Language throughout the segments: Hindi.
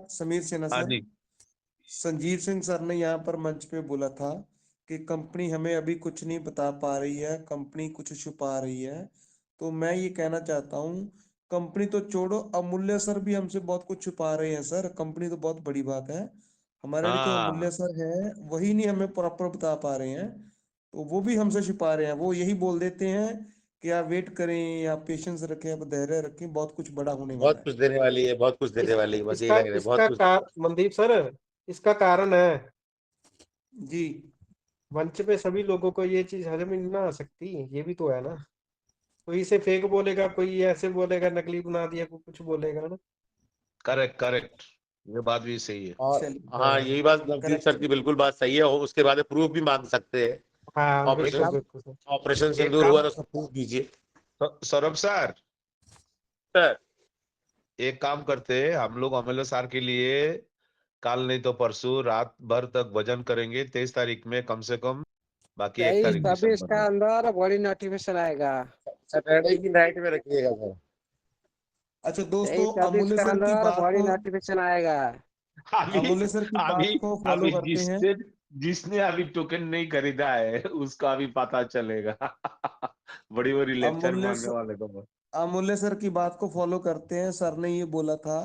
समीर सिन्हा हाँ सर, जी। संजीव सिंह सर ने यहाँ पर मंच पे बोला था कि कंपनी हमें अभी कुछ नहीं बता पा रही है, कंपनी कुछ छुपा रही है। तो मैं ये कहना चाहता हूँ, कंपनी तो छोड़ो, अमूल्य सर भी हमसे बहुत कुछ छुपा रहे हैं सर। कंपनी तो बहुत बड़ी बात है, हमारे लिए जो हाँ अमूल्य सर है वही नहीं हमें प्रॉपर बता पा रहे हैं। तो वो भी हमसे छुपा रहे हैं, वो यही बोल देते हैं कि आप वेट करें, आप पेशेंस रखें, आप धैर्य रखें, बहुत कुछ बड़ा होने वाला बहुत है। कुछ देने वाली है, बहुत कुछ देने इस, वाली है, बस यही इसका लग रहा है, बहुत इसका कुछ। मनदीप सर, इसका कारण है जी। मंच पे सभी लोगों को ये चीज हजम ही ना आ सकती, ये भी तो है ना। कोई इसे फेक बोलेगा, कोई ऐसे बोलेगा नकली बना दिया, कोई कुछ बोलेगा ना। करेक्ट करेक्ट, ये बात भी सही है। और चलिए। हाँ, यही बात नवदीप करेक्ट सर की सर। बिल्कुल बात सही है, और उसके बाद प्रूफ भी मांग सकते हैं। हाँ ऑपरेशन बिल्कुल बिल्कुल सर। ऑपरेशन एक सिंदूर काम, हुआ तो सब प्रूफ दीजिए सौरभ सर, सर। एक काम करते हैं हम लोग अमल सर के लिए, कल नहीं तो परसों रात भर तक भजन करेंगे 23 तारीख में कम से कम, बाकी 1 तारीख 23-26 दिसंबर का में। अंदर बड़ी नोटिफिकेशन आएगा। सैटरडे की नाइट में रखिएगा सर। अच्छा दोस्तों, 23-26 अमूल्य का सर की अंदर बात बड़ी को, नोटिफिकेशन आएगा। अभी अमूल्य सर की अभी बात को फॉलो अभी करते हैं। जिसने अभी टोकन नहीं खरीदा है उसका अभी पता चलेगा। बड़ी बड़ी लेक्चर अमूल्य मारने सर, वाले को। अमूल्य सर की बात को फॉलो करते हैं। सर ने ये बोला था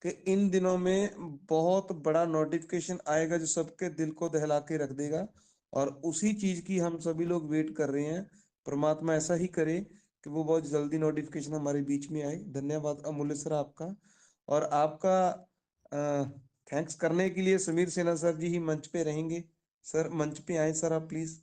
कि इन दिनों में बहुत बड़ा नोटिफिकेशन आएगा जो सबके दिल को दहला के रख देगा, और उसी चीज की हम सभी लोग वेट कर रहे हैं। परमात्मा ऐसा ही करे कि वो बहुत जल्दी नोटिफिकेशन हमारे बीच में आए। धन्यवाद अमूल्य सर आपका। और आपका थैंक्स करने के लिए समीर सेना सर जी ही मंच पे रहेंगे। सर मंच पे आए सर, आप प्लीज।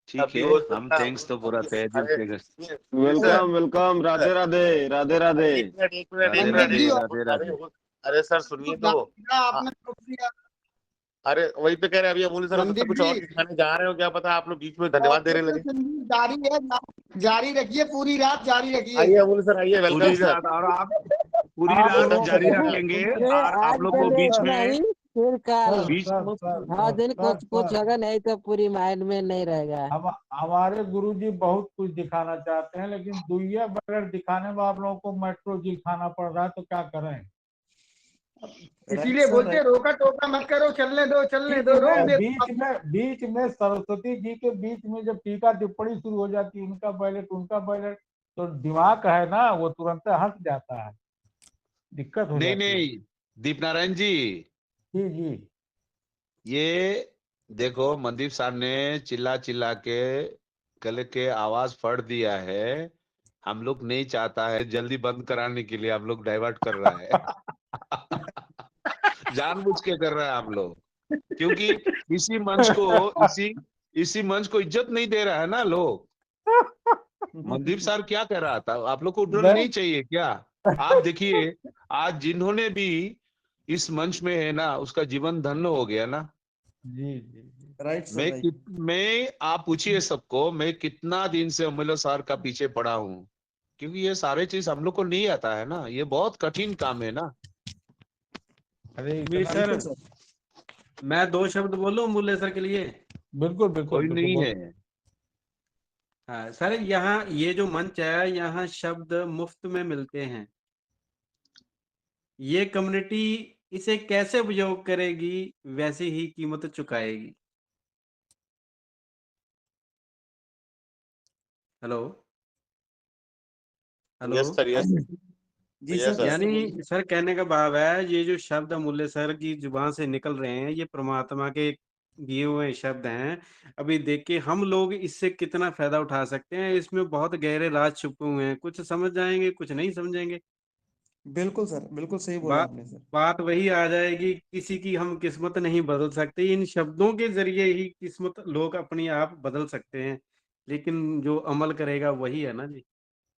ठीक अभी है, वो हम थैंक्स तो पूरा तहे दिल अरे से sir, welcome welcome, Radhe Radhe, Radhe Radhe. एक मिनट एक मिनट एक राधे मिनट। पंडित जी, राधे अरे राधे। अरे सर सुनिए तो। आपने तो दिया। अरे वही तो कह रहे हैं, अभी अमूल्य सर हो सकता है रणदीप कुछ जी, और दिखाने जा रहे हो, क्या पता आप लोग बीच में धन्यवाद देने ऑपरेशन लगे। सिंदूर जारी है, जारी रखिए, पूरी रात जारी रखिए। आइए अमूल्य सर, आइए, पूरी वेलकम सर। रात, और आप पूरी आप रात लोगों जारी को रखेंगे, ये और आप आज लोग के को लिए बीच इतना में ही, फिर कल सर बीच सर सर हाँ सर दिन सर कुछ कुछ सर होगा, नहीं तो पूरी माइंड में नहीं रहेगा। हम हमारे गुरुजी बहुत कुछ दिखाना चाहते हैं, लेकिन दुनिया बगैर दिखाने में आप लोगों को मेट्रो जी खाना पड़ रहा है, तो क्या करें। राइट इसीलिए सर, बोलते हैं, राइट। रोका टोका मत करो, चलने दो चलने बीच दो, रोक में दे। बीच में सरस्वती जी के बीच में जब टीका टिप्पणी शुरू हो जाती है, इनका बैलेट उनका बैलेट, तो दिमाग है ना, वो तुरंत हंस जाता है, दिक्कत हो नहीं जाती है। नहीं, दीप नारायण जी, जी जी। ये देखो मनदीप साहब ने चिल्ला चिल्ला के गले के आवाज फट दिया है। हम लोग नहीं चाहता है, जल्दी बंद कराने के लिए हम लोग डाइवर्ट कर रहा है। जानबूझ के कर रहा है हम लोग, क्योंकि इसी मंच को इसी इसी मंच को इज्जत नहीं दे रहा है ना लोग। मनदीप सर क्या कह रहा था, आप लोग को उद्धरण नहीं, नहीं चाहिए क्या? आप देखिए, आज जिन्होंने भी इस मंच में है ना, उसका जीवन धन्य हो गया ना। जी जी जी। Right sir, right. मैं आप पूछिए सबको, मैं कितना दिन से अमूल्य सर का पीछे पड़ा हूँ, क्योंकि ये सारे चीज हम लोग को नहीं आता है ना, ये बहुत कठिन काम है ना। अरे वीर इतना, सर, बिल्कुल सर। मैं 2 शब्द बोलूं मूल्य सर के लिए। बिल्कुल बिल्कुल कोई बिल्कुल नहीं बहुत। है। हाँ सर, यहाँ ये जो मंच है, यहाँ शब्द मुफ्त में मिलते हैं। ये कम्युनिटी इसे कैसे उपयोग करेगी, वैसी ही कीमत चुकाएगी। Hello hello. Yes sir, yes जी यस सर, जी सर। सर, बोलिए। यानी सर कहने का भाव है, ये जो शब्द अमूल्य सर की जुबान से निकल रहे हैं, ये परमात्मा के दिए हुए शब्द हैं। अभी देखिए हम लोग इससे कितना फायदा उठा सकते हैं, इसमें बहुत गहरे राज छुपे हुए हैं, कुछ समझ जाएंगे, कुछ नहीं समझेंगे। बिल्कुल सर, बिल्कुल सही बोला बात आपने सर। बात वही आ जाएगी, किसी की हम किस्मत नहीं बदल सकते, इन शब्दों के जरिए ही किस्मत लोग अपनी आप बदल सकते हैं, लेकिन जो अमल करेगा वही है ना जी।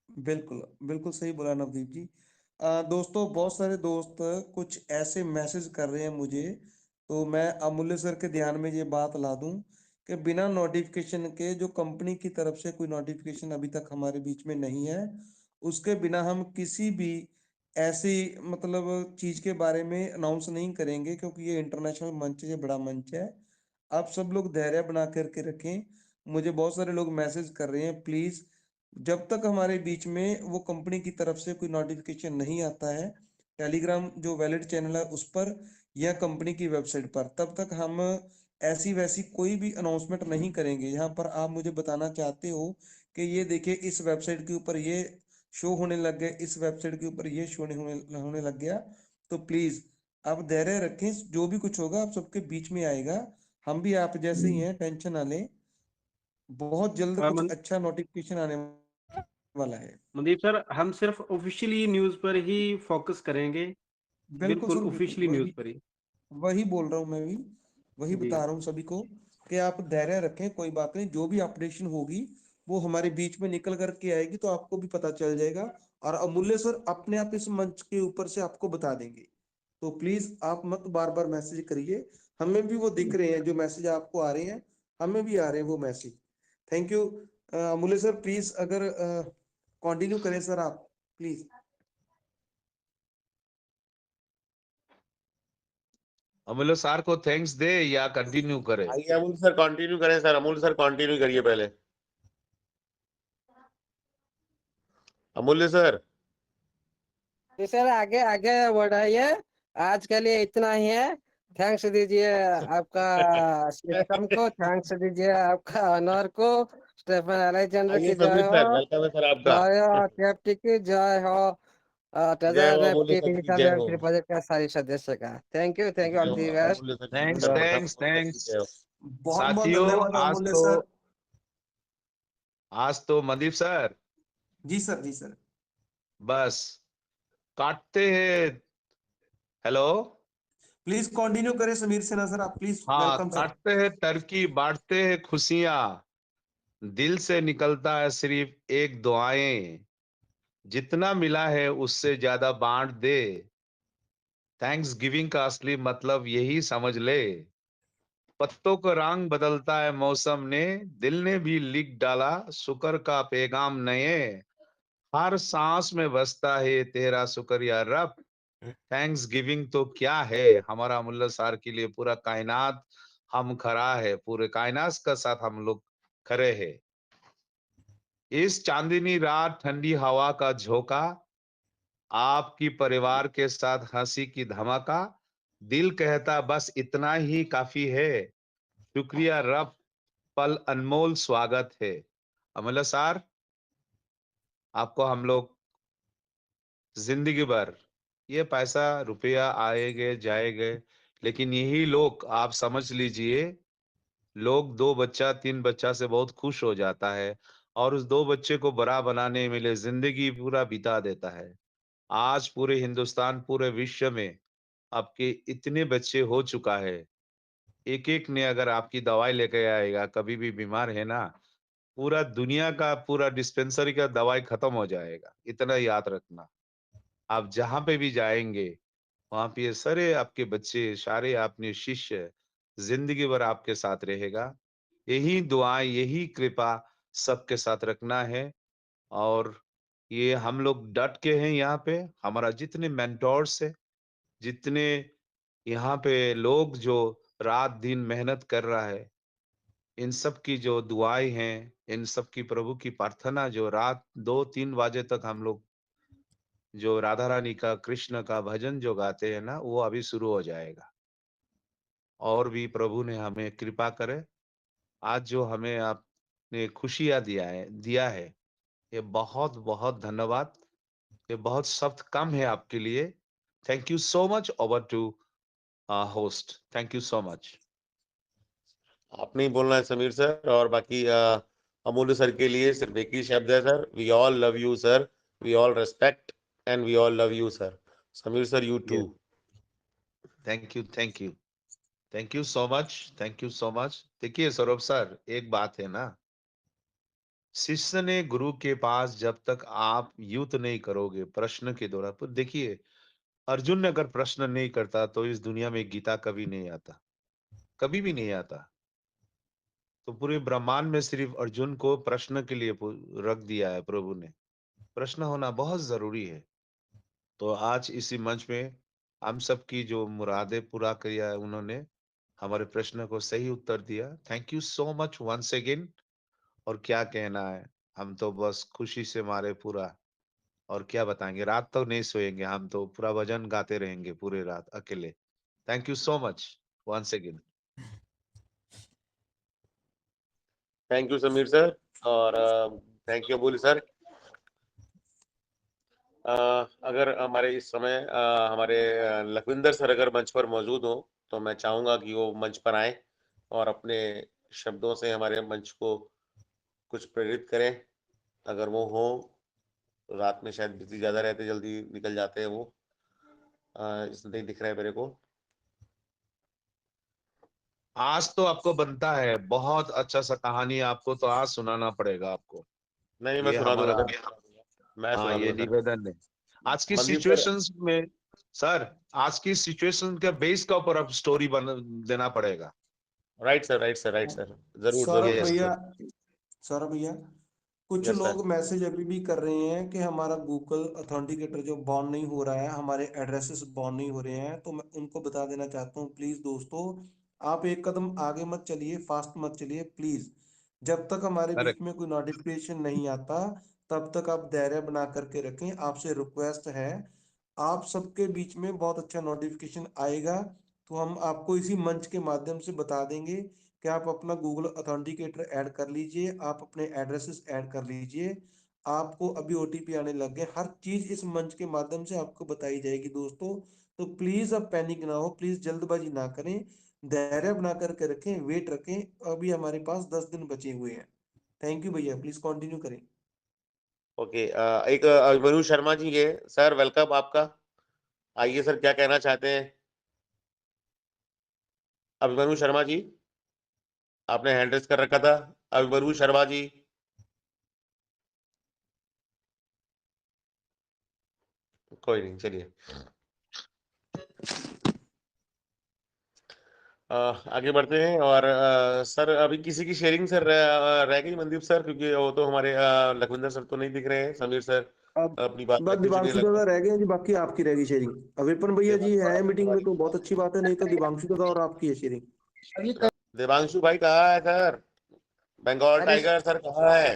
बिल्कुल, बिल्कुल सही बोला नवदीप जी। दोस्तों, बहुत सारे दोस्त कुछ ऐसे मैसेज कर रहे हैं मुझे, तो मैं अमूल्य सर के ध्यान में ये बात ला दूं कि बिना नोटिफिकेशन के, जो कंपनी की तरफ से कोई नोटिफिकेशन अभी तक हमारे बीच में नहीं है, उसके बिना हम किसी भी ऐसी मतलब चीज के बारे में अनाउंस नहीं करेंगे, क्योंकि ये इंटरनेशनल मंच है, बड़ा मंच है। आप सब लोग धैर्य बना करके रखें। मुझे बहुत सारे लोग मैसेज कर रहे हैं, प्लीज जब तक हमारे बीच में वो कंपनी की तरफ से कोई नोटिफिकेशन नहीं आता है टेलीग्राम जो वैलिड चैनल है उस पर या कंपनी की वेबसाइट पर, तब तक हम ऐसी वैसी कोई भी अनाउंसमेंट नहीं करेंगे। यहाँ पर आप मुझे बताना चाहते हो कि ये देखिए इस वेबसाइट के ऊपर ये शो होने लग गए, इस वेबसाइट के ऊपर ये शो होने लग गया, तो प्लीज आप धैर्य रखें, जो भी कुछ होगा आप सबके बीच में आएगा। हम भी आप जैसे ही हैं, टेंशन ना लें, बहुत जल्द कुछ मन- अच्छा नोटिफिकेशन आने वाला है। मनदीप सर, हम सिर्फ ऑफिशियली न्यूज पर ही फोकस करेंगे, बिल्कुल बिल्कुल सर, बिल्कुल ऑफिशियली न्यूज वही पर ही। वही बोल रहा हूँ मैं भी, वही जी बता रहा हूँ सभी को कि आप धैर्य रखें, कोई बात नहीं, जो भी अपडेशन होगी वो हमारे बीच में निकल करके आएगी तो आपको भी पता चल जाएगा, और अमूल्य सर अपने आप इस मंच के ऊपर से आपको बता देंगे। तो प्लीज आप मत बार बार मैसेज करिए, हमें भी वो दिख रहे हैं जो मैसेज आपको आ रहे हैं, हमें भी आ रहे हैं वो message. Thank you Amulya sir, please अगर कंटिन्यू करें सर आप प्लीज। अमूल्य सर को थैंक्स दे या कंटिन्यू करे? आइए अमूल सर कंटिन्यू करें सर, अमूल सर कंटिन्यू करिए पहले। अमूल्य सर जी सर, आगे आगे बढ़ाइए। आज के लिए इतना ही है। थैंक्स दीजिए आपका सिस्टम को, थैंक्स दीजिए आपका ऑनर को। स्टेफन अलेक्जेंडर आइए की समीर जय सर, हो, वेलकम है सर आपका। जय हो टीएफटी की जय हो, जय हो ट्रेजर अमूल्य एफटी सर की डिजिटल जय एम हो। थ्री प्रोजेक्ट का सारी सदस्य का थैंक यू जय ऑल हो दी बेस्ट। अमूल्य सर की थैंक्स सर्वप्रथम थैंक्स अमूल्य सर थैंक्स। की जय हो। बहुत बहुत साथियों, धन्यवाद अमूल्य सर। आज तो मनदीप सर जी सर, जी सर। बस काटते हैं। हेलो। प्लीज कंटिन्यू करें समीर सेना सर, आप प्लीज, हाँ, वेलकम सर। काटते हैं टर्की, बांटते हैं खुशियां, दिल से निकलता है सिर्फ एक दुआएं, जितना मिला है उससे ज्यादा बांट दे। थैंक्स गिविंग का असली मतलब यही समझ ले। पत्तों का रंग बदलता है मौसम ने, दिल ने भी लिख डाला शुक्र का पैगाम नए। हर सांस में बसता है तेरा शुक्रिया रब। थैंक्स गिविंग तो क्या है, हमारा मुल्ला सार के लिए पूरा कायनात हम खड़ा है, पूरे कायनात का साथ हम लोग खड़े हैं। इस चांदनी रात, ठंडी हवा का झोंका, आपकी परिवार के साथ हंसी की धमाका, दिल कहता बस इतना ही काफी है। शुक्रिया रब, पल अनमोल स्वागत है। अमला सार, आपको हम लोग जिंदगी भर, ये पैसा रुपया आएगे जाएंगे, लेकिन यही लोग आप समझ लीजिए, लोग दो बच्चा तीन बच्चा से बहुत खुश हो जाता है और उस दो बच्चे को बड़ा बनाने में लिए जिंदगी पूरा बिता देता है। आज पूरे हिंदुस्तान, पूरे विश्व में आपके इतने बच्चे हो चुका है, एक एक ने अगर आपकी दवाई लेके आएगा, कभी भी बीमार है ना, पूरा दुनिया का पूरा डिस्पेंसरी का दवाई खत्म हो जाएगा, इतना याद रखना। आप जहां पे भी जाएंगे वहां पे ये सारे आपके बच्चे, सारे आपने शिष्य जिंदगी भर आपके साथ रहेगा। यही दुआएं, यही कृपा सबके साथ रखना है। और ये हम लोग डट के हैं यहाँ पे, हमारा जितने मेंटोर्स है, जितने यहाँ पे लोग जो रात दिन मेहनत कर रहा है, इन सब की जो दुआएं हैं, इन सब की प्रभु की प्रार्थना, जो रात 2-3 बजे तक हम लोग जो राधा रानी का, कृष्ण का भजन जो गाते हैं ना, वो अभी शुरू हो जाएगा। और भी प्रभु ने हमें कृपा करे, आज जो हमें आपने खुशियां दिया है, ये बहुत बहुत धन्यवाद। ये बहुत शब्द कम है आपके लिए। Thank you so much. Over to host. Thank you so much. आपने ही बोलना है समीर सर, और बाकी अमूल्य सर के लिए सिर्फ एक ही शब्द है sir, we all love you sir, we all respect and we all love you sir. Sameer sir you too. Thank you, thank you, thank you so much, thank you so much. देखिए सौरभ सर, एक बात है ना, शिष्य ने गुरु के पास जब तक आप युद्ध नहीं करोगे प्रश्न के द्वारा, पर देखिए अर्जुन ने अगर प्रश्न नहीं करता तो इस दुनिया में गीता कभी नहीं आता, कभी भी नहीं आता। तो पूरे ब्रह्मांड में सिर्फ अर्जुन को प्रश्न के लिए रख दिया है प्रभु ने। प्रश्न होना बहुत जरूरी है। तो आज इसी मंच में हम सब की जो मुरादें पूरा किया है उन्होंने, हमारे प्रश्न को सही उत्तर दिया। Thank you so much once again. और क्या कहना है, हम तो बस खुशी से मारे पूरा, और क्या बताएंगे, रात तो नहीं सोएंगे, हम तो पूरा भजन गाते रहेंगे पूरे रात अकेले। Thank you so much once again. Thank you Sameer sir, और थैंक यू अमूल्य सर। अगर हमारे इस समय हमारे लखविंदर सर अगर मंच पर मौजूद हो तो मैं चाहूंगा कि वो मंच पर आए और अपने शब्दों से हमारे मंच को कुछ प्रेरित करें। अगर वो हो, रात में शायद बिजी ज्यादा रहते, जल्दी निकल जाते हैं वो, इसलिए नहीं दिख रहा है मेरे को। आज तो आपको बनता है, बहुत अच्छा सा कहानी आपको तो आज सुनाना पड़ेगा आपको। नहीं, मैं ये सुना दूंगा हमारा, सर, मैं हाँ सुना ये दूंगा सर। निवेदन है। आज की मनदीप सर, सिचुएशंस में सर, आज की सिचुएशन के बेस के ऊपर अब स्टोरी बन देना पड़ेगा। Right sir, right sir, right sir, जरूर सौरभ जरूर यस भैया, सर। सौरभ भैया, कुछ यस सर। लोग मैसेज अभी भी कर रहे हैं कि हमारा गूगल ऑथेंटिकेटर जो बॉन्ड नहीं हो रहा है, हमारे एड्रेसेस बॉन्ड नहीं हो रहे हैं। तो मैं उनको बता देना चाहता हूँ, प्लीज दोस्तों, आप एक कदम आगे मत चलिए, फास्ट मत चलिए प्लीज। जब तक हमारे बीच करेक्ट। में कोई नोटिफिकेशन नहीं आता, तब तक आप धैर्य बना करके रखें। आपसे रिक्वेस्ट है, आप सबके बीच में बहुत अच्छा नोटिफिकेशन आएगा, तो हम आपको इसी मंच के माध्यम से बता देंगे कि आप अपना गूगल ऑथेंटिकेटर ऐड कर लीजिए, आप अपने एड्रेसेस ऐड कर लीजिए। आपको अभी ओटीपी आने लग गए, हर चीज इस मंच के माध्यम से आपको बताई जाएगी दोस्तों। तो प्लीज अब पैनिक ना हो, प्लीज जल्दबाजी ना करें, धैर्य बना करके रखें, वेट रखें। अभी हमारे पास 10 दिन बचे हुए हैं। थैंक यू भैया, प्लीज कंटिन्यू करें। ओके, एक अभिमन्यु शर्मा जी है सर, वेलकम आपका। आइए सर, क्या कहना चाहते हैं अभिमन्यु शर्मा जी? आपने हैंड रेस कर रखा था, अभिमन्यु शर्मा जी। कोई नहीं, चलिए आगे बढ़ते हैं। और सर, अभी किसी की शेयरिंग सर रह गई मनदीप सर, क्योंकि वो तो हमारे लखविंदर सर तो नहीं दिख रहे हैं, समीर सर अब अपनी बात बस रख भी चुके हैं दिवांशु दादा लगभग। रह गए हैं जी, बाकी आपकी रहेगी शेयरिंग। विपिन भैया जी है मीटिंग में तो बहुत अच्छी बात है, नहीं तो दिवांशु दादा और आपकी है शेयरिंग। देवांशु भाई कहाँ है सर? बंगाल अरे टाइगर सर कहाँ है?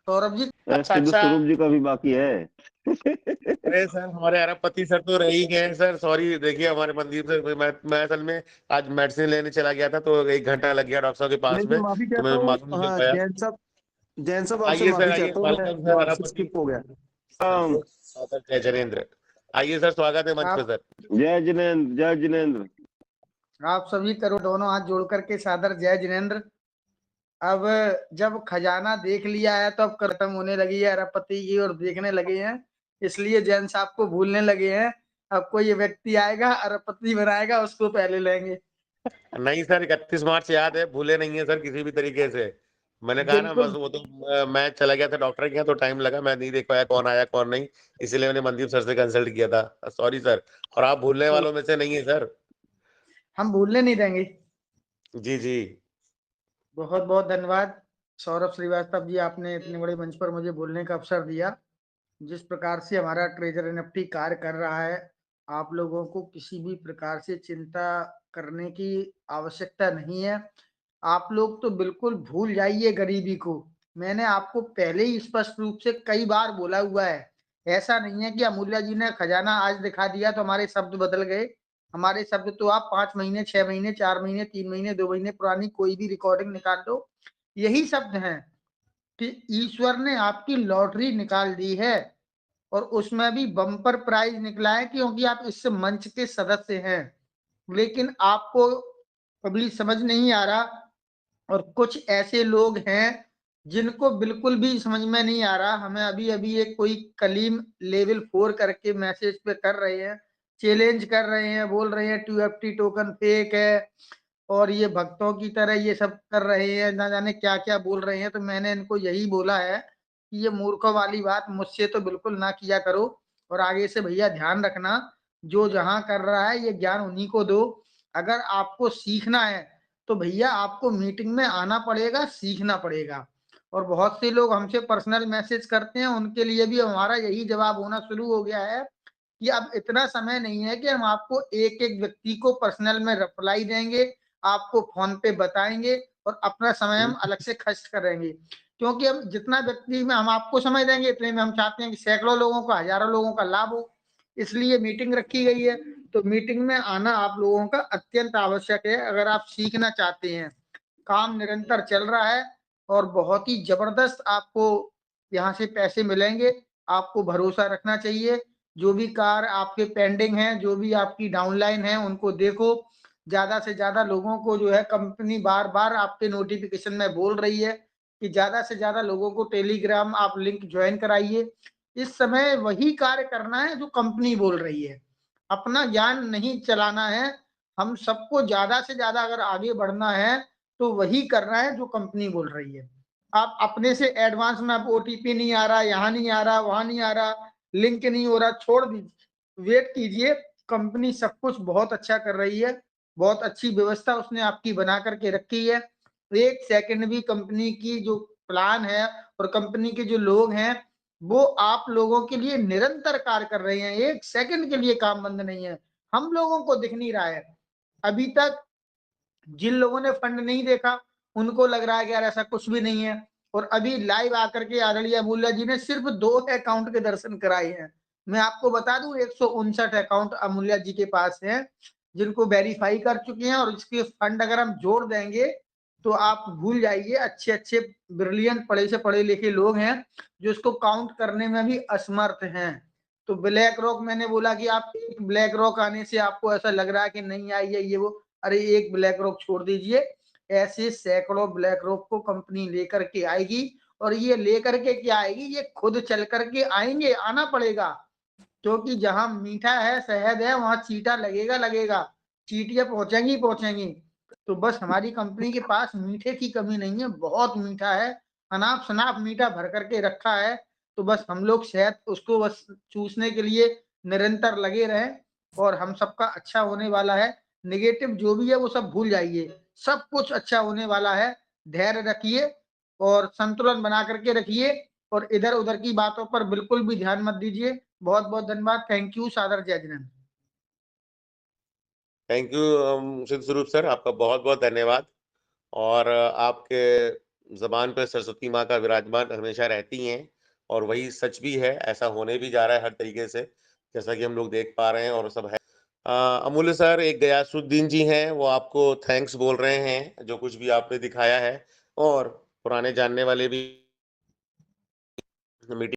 सौरभ जी, अच्छा सिद्धू अच्छा। स्वरूप जी का भी बाकी है। अरे सर, हमारे अरबपति सर तो रह ही गए सर, सॉरी। देखिए, हमारे मंदिर से मैं असल में आज मेडिसिन लेने चला गया था, तो 1 घंटा लग गया डॉक्टर साहब के पास नहीं जी, में, माफी तो चाहता मैं हूँ, मालूम नहीं चल हाँ पाया। जैन साहब आपसे आइए सर, माफी आइए, चाहता हूँ, वेलकम सर मैं अरबपति। स्किप हो गया। जय आइए सर, स्वागत है मंच पे आप सर। जय जिनेन्द्र, जय जिनेन्द्र। आप सभी करो दोनों हाथ जोड़ करके सादर जय जिनेन्द्र। अब जब खजाना देख लिया है तो अब खत्म होने लगी है अरबपति की, और देखने लगे हैं, इसलिए जैन साहब को भूलने लगे हैं। अब कोई व्यक्ति आएगा अरबपति बनाएगा, उसको पहले लेंगे। नहीं सर, 31 मार्च याद है, भूले नहीं है सर किसी भी तरीके से। मैंने कहा ना, बस बिल्कुल। वो तो मैं चला गया था डॉक्टर के यहाँ, तो टाइम लगा, मैं नहीं देख पाया कौन आया कौन नहीं, इसीलिए मैंने मनदीप सर से कंसल्ट किया था, सॉरी सर। और आप भूलने वालों में से नहीं है सर। हम भूलने नहीं देंगे। जी जी। बहुत बहुत धन्यवाद सौरभ श्रीवास्तव जी, आपने इतने बड़े मंच पर मुझे बोलने का अवसर दिया। जिस प्रकार से हमारा ट्रेजर एनएफटी कार्य कर रहा है, आप लोगों को किसी भी प्रकार से चिंता करने की आवश्यकता नहीं है। आप लोग तो बिल्कुल भूल जाइए गरीबी को। मैंने आपको पहले ही स्पष्ट रूप से कई बार बोला हुआ है। ऐसा नहीं है कि अमूल्य जी ने खजाना आज दिखा दिया तो हमारे शब्द बदल गए। हमारे शब्द तो आप 5 महीने, 6 महीने, 4 महीने, 3 महीने, 2 महीने पुरानी कोई भी रिकॉर्डिंग निकाल दो, यही शब्द हैं कि ईश्वर ने आपकी लॉटरी निकाल दी है, और उसमें भी बम्पर प्राइज निकला है, क्योंकि आप इस मंच के सदस्य हैं। लेकिन आपको अभी समझ नहीं आ रहा, और कुछ ऐसे लोग हैं जिनको बिल्कुल भी समझ में नहीं आ रहा। हमें अभी अभी एक कोई कलीम लेवल 4 करके मैसेज पे कर रहे हैं, चैलेंज कर रहे हैं, बोल रहे हैं 2FT टोकन फेक है, और ये भक्तों की तरह ये सब कर रहे हैं, ना जाने क्या क्या बोल रहे हैं। तो मैंने इनको यही बोला है कि ये मूर्खों वाली बात मुझसे तो बिल्कुल ना किया करो, और आगे से भैया ध्यान रखना, जो जहां कर रहा है ये ज्ञान उन्हीं को दो। अगर आपको सीखना है तो भैया आपको मीटिंग में आना पड़ेगा, सीखना पड़ेगा। और बहुत से लोग हमसे पर्सनल मैसेज करते हैं, उनके लिए भी हमारा यही जवाब होना शुरू हो गया है कि अब इतना समय नहीं है कि हम आपको एक एक व्यक्ति को पर्सनल में रिप्लाई देंगे, आपको फोन पे बताएंगे और अपना समय हम अलग से खर्च करेंगे। क्योंकि हम जितना व्यक्ति में हम आपको समय देंगे इतने में हम चाहते हैं कि सैकड़ों लोगों का, हजारों लोगों का लाभ हो, इसलिए मीटिंग रखी गई है। तो मीटिंग में आना आप लोगों का अत्यंत आवश्यक है अगर आप सीखना चाहते हैं। काम निरंतर चल रहा है और बहुत ही जबरदस्त आपको यहाँ से पैसे मिलेंगे। आपको भरोसा रखना चाहिए। जो भी कार्य आपके पेंडिंग हैं, जो भी आपकी डाउनलाइन है, उनको देखो। ज्यादा से ज्यादा लोगों को जो है कंपनी बार बार आपके नोटिफिकेशन में बोल रही है कि ज्यादा से ज्यादा लोगों को टेलीग्राम आप लिंक ज्वाइन कराइए। इस समय वही कार्य करना है जो कंपनी बोल रही है, अपना ज्ञान नहीं चलाना है। हम सबको ज्यादा से ज्यादा अगर आगे बढ़ना है तो वही करना है जो कंपनी बोल रही है। आप अपने से एडवांस में आप ओटीपी नहीं आ रहा, यहाँ नहीं आ रहा, वहां नहीं आ रहा, लिंक नहीं हो रहा, छोड़ दीजिए, वेट कीजिए। कंपनी सब कुछ बहुत अच्छा कर रही है, बहुत अच्छी व्यवस्था उसने आपकी बना करके रखी है। एक सेकंड भी कंपनी की जो प्लान है और कंपनी के जो लोग हैं वो आप लोगों के लिए निरंतर कार्य कर रहे हैं। एक सेकंड के लिए काम बंद नहीं है। हम लोगों को दिख नहीं रहा है अभी तक। जिन लोगों ने फंड नहीं देखा उनको लग रहा है कि यार ऐसा कुछ भी नहीं है, और अभी लाइव आकर के आदरणीय अमूल्य जी ने सिर्फ 2 अकाउंट के दर्शन कराए हैं। मैं आपको बता दूं 159 अकाउंट अमूल्य जी के पास हैं जिनको वेरीफाई कर चुके हैं, और इसके फंड अगर हम जोड़ देंगे तो आप भूल जाइए। अच्छे अच्छे ब्रिलियंट पढ़े से पढ़े लिखे लोग हैं जो इसको काउंट करने में भी असमर्थ हैं। तो ब्लैक रॉक, मैंने बोला कि आप एक ब्लैक रॉक आने से आपको ऐसा लग रहा है कि नहीं आई है ये वो, अरे एक ब्लैक रॉक छोड़ दीजिए, ऐसे सैकड़ों ब्लैक रॉक को कंपनी लेकर के आएगी। और ये लेकर के क्या आएगी, ये खुद चल करके आएंगे, आना पड़ेगा। क्योंकि जहां मीठा है, शहद है, वहां चीटा लगेगा लगेगा, चीटियां पहुंचेंगी पहुंचेंगी। तो बस हमारी कंपनी के पास मीठे की कमी नहीं है, बहुत मीठा है, अनाप शनाप मीठा भर करके रखा है। तो बस हम लोग शहद उसको बस चूसने के लिए निरंतर लगे रहें, और हम सबका अच्छा होने वाला है। नेगेटिव जो भी है वो सब भूल जाइए, सब कुछ अच्छा होने वाला है। धैर्य रखिए और संतुलन बना करके रखिए, और इधर उधर की बातों पर बिल्कुल भी ध्यान मत दीजिए। बहुत बहुत धन्यवाद। Thank you. सादर जय जिनेंद्र। थैंक यू सिद्ध स्वरूप सर, आपका बहुत बहुत धन्यवाद। और आपके जबान पर सरस्वती माँ का विराजमान हमेशा रहती हैं, और वही सच भी है, ऐसा होने भी जा रहा है हर तरीके से, जैसा कि हम लोग देख पा रहे हैं और सब है। अमूल्य सर, एक गयासुद्दीन जी हैं, वो आपको थैंक्स बोल रहे हैं जो कुछ भी आपने दिखाया है, और पुराने जानने वाले भी मीटिंग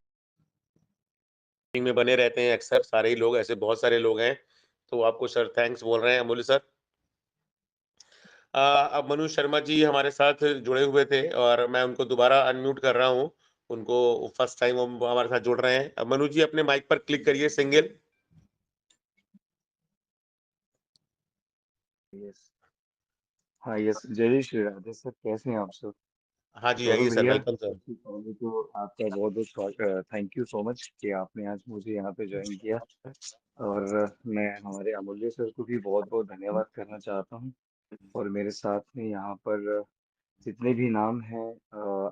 में बने रहते हैं अक्सर, सारे ही लोग, ऐसे बहुत सारे लोग हैं, तो आपको सर थैंक्स बोल रहे हैं अमूल्य सर। अब मनोज शर्मा जी हमारे साथ जुड़े हुए थे और मैं उनको दोबारा अनम्यूट कर रहा हूँ। उनको फर्स्ट टाइम वो हमारे साथ जुड़ रहे हैं। अब मनोज जी अपने माइक पर क्लिक करिए सिंगल। यस। हाँ यस, जय श्री राधे सर, कैसे हैं आप सब? हाँ जी, सौरभ आइए सर, भैया, वेलकम सर। सबसे पहले तो आपका बहुत बहुत थैंक यू सो मच कि आपने आज मुझे यहाँ पे ज्वाइन किया। और मैं हमारे अमूल्य सर को भी बहुत बहुत धन्यवाद करना चाहता हूँ। और मेरे साथ में यहाँ पर जितने भी नाम हैं,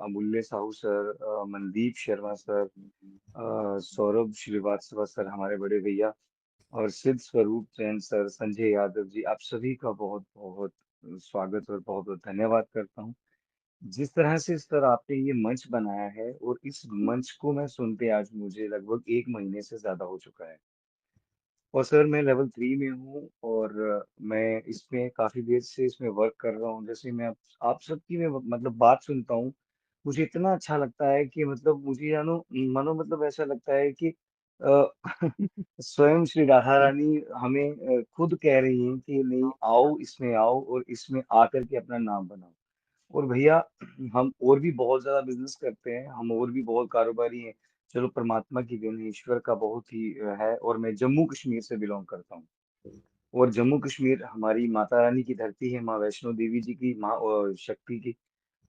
Amulya Sahu sir, Mandeep Sharma sir, Saurabh Srivastava sir हमारे बड़े भैया, और सिद्ध स्वरूप जैन सर, संजय यादव जी, आप सभी का बहुत बहुत स्वागत और बहुत बहुत धन्यवाद करता हूँ। जिस तरह से सर आपने ये मंच बनाया है, और इस मंच को मैं सुनते आज मुझे लगभग 1 महीने से ज्यादा हो चुका है। और सर मैं लेवल 3 में हूँ, और मैं इसमें काफी देर से इसमें वर्क कर रहा हूँ। जैसे मैं आप सबकी मैं मतलब बात सुनता हूँ, मुझे इतना अच्छा लगता है कि मतलब मुझे जानो मानो मतलब ऐसा लगता है कि अ, स्वयं श्री राधा रानी हमें खुद कह रही हैं कि नहीं, आओ इसमें आओ और इसमें आकर के अपना नाम बनाओ। और भैया, हम और भी बहुत ज्यादा बिजनेस करते हैं, हम और भी बहुत कारोबारी हैं। चलो परमात्मा की देन है, ईश्वर का बहुत ही है। और मैं जम्मू कश्मीर से बिलोंग करता हूँ, और जम्मू कश्मीर हमारी माता रानी की धरती है, माँ वैष्णो देवी जी की, माँ शक्ति की।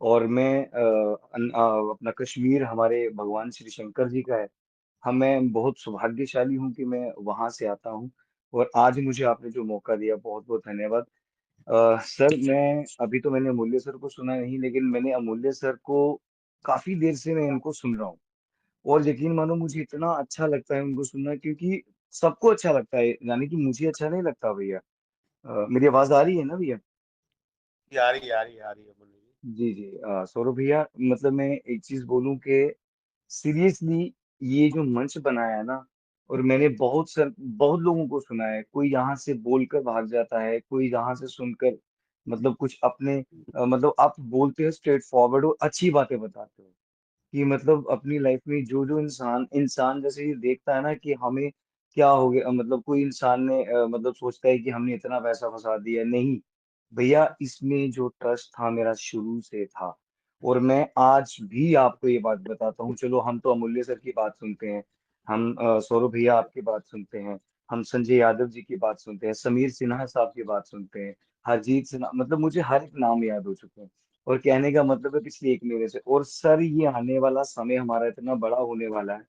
और मैं अपना कश्मीर हमारे भगवान श्री शंकर जी का है। मैं बहुत सौभाग्यशाली हूँ कि मैं वहां से आता हूँ। और आज मुझे आपने जो मौका दिया, बहुत बहुत धन्यवाद। सर मैं अभी तो मैंने अमूल्य सर को सुना नहीं, लेकिन मैंने अमूल्य सर को काफी देर से मैं इनको सुन रहा हूँ। और यकीन मानो मुझे इतना अच्छा लगता है उनको सुनना, क्योंकि सबको अच्छा लगता है, यानी कि मुझे अच्छा नहीं लगता भैया। मेरी आवाज आ रही है ना भैया? आ रही है, आ रही है, आ रही है मनोज जी। जी जी सौरभ भैया, मतलब मैं एक चीज बोलूं कि सीरियसली ये जो मंच बनाया है ना, और मैंने बहुत लोगों को सुना है, कोई यहाँ से बोलकर भाग जाता है, कोई यहाँ से सुनकर मतलब कुछ अपने मतलब आप बोलते हो स्ट्रेट फॉरवर्ड और अच्छी बातें बताते हो कि मतलब अपनी लाइफ में जो जो इंसान इंसान जैसे ये देखता है ना कि हमें क्या हो गया, मतलब कोई इंसान ने मतलब सोचता है कि हमने इतना पैसा फंसा दिया, नहीं भैया, इसमें जो ट्रस्ट था मेरा शुरू से था। और मैं आज भी आपको ये बात बताता हूँ, चलो हम तो अमूल्य सर की बात सुनते हैं, हम सौरभ भैया आपकी बात सुनते हैं, हम संजय यादव जी की बात सुनते हैं, समीर सिन्हा साहब की बात सुनते हैं, हरजीत सिन्हा, मतलब मुझे हर एक नाम याद हो चुके हैं। और कहने का मतलब है पिछले एक महीने से, और सर ये आने वाला समय हमारा इतना बड़ा होने वाला है,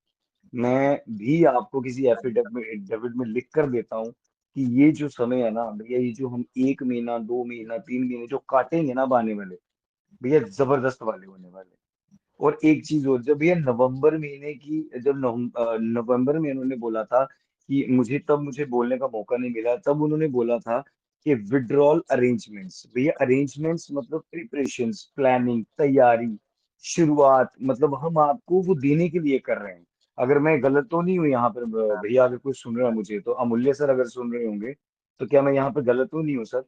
मैं भी आपको किसी एफिडेविट में लिख कर देता हूँ कि ये जो समय है ना भैया, ये जो हम 1 महीना 2 महीना 3 महीने जो काटेंगे ना अब आने वाले, भैया जबरदस्त वाले होने वाले। और एक चीज और, जब ये नवंबर महीने की जब नवंबर में उन्होंने बोला था कि मुझे बोलने का मौका नहीं मिला, तब उन्होंने बोला था कि विड्रॉल अरेंजमेंट्स, भैया अरेंजमेंट्स मतलब प्रिपरेशंस, प्लानिंग, तैयारी, शुरुआत, मतलब हम आपको वो देने के लिए कर रहे हैं। अगर मैं गलत तो नहीं हूँ यहाँ पर भैया, अगर कोई सुन रहा है मुझे तो अमूल्य सर अगर सुन रहे होंगे, तो क्या मैं यहाँ पर गलत तो नहीं हूँ सर?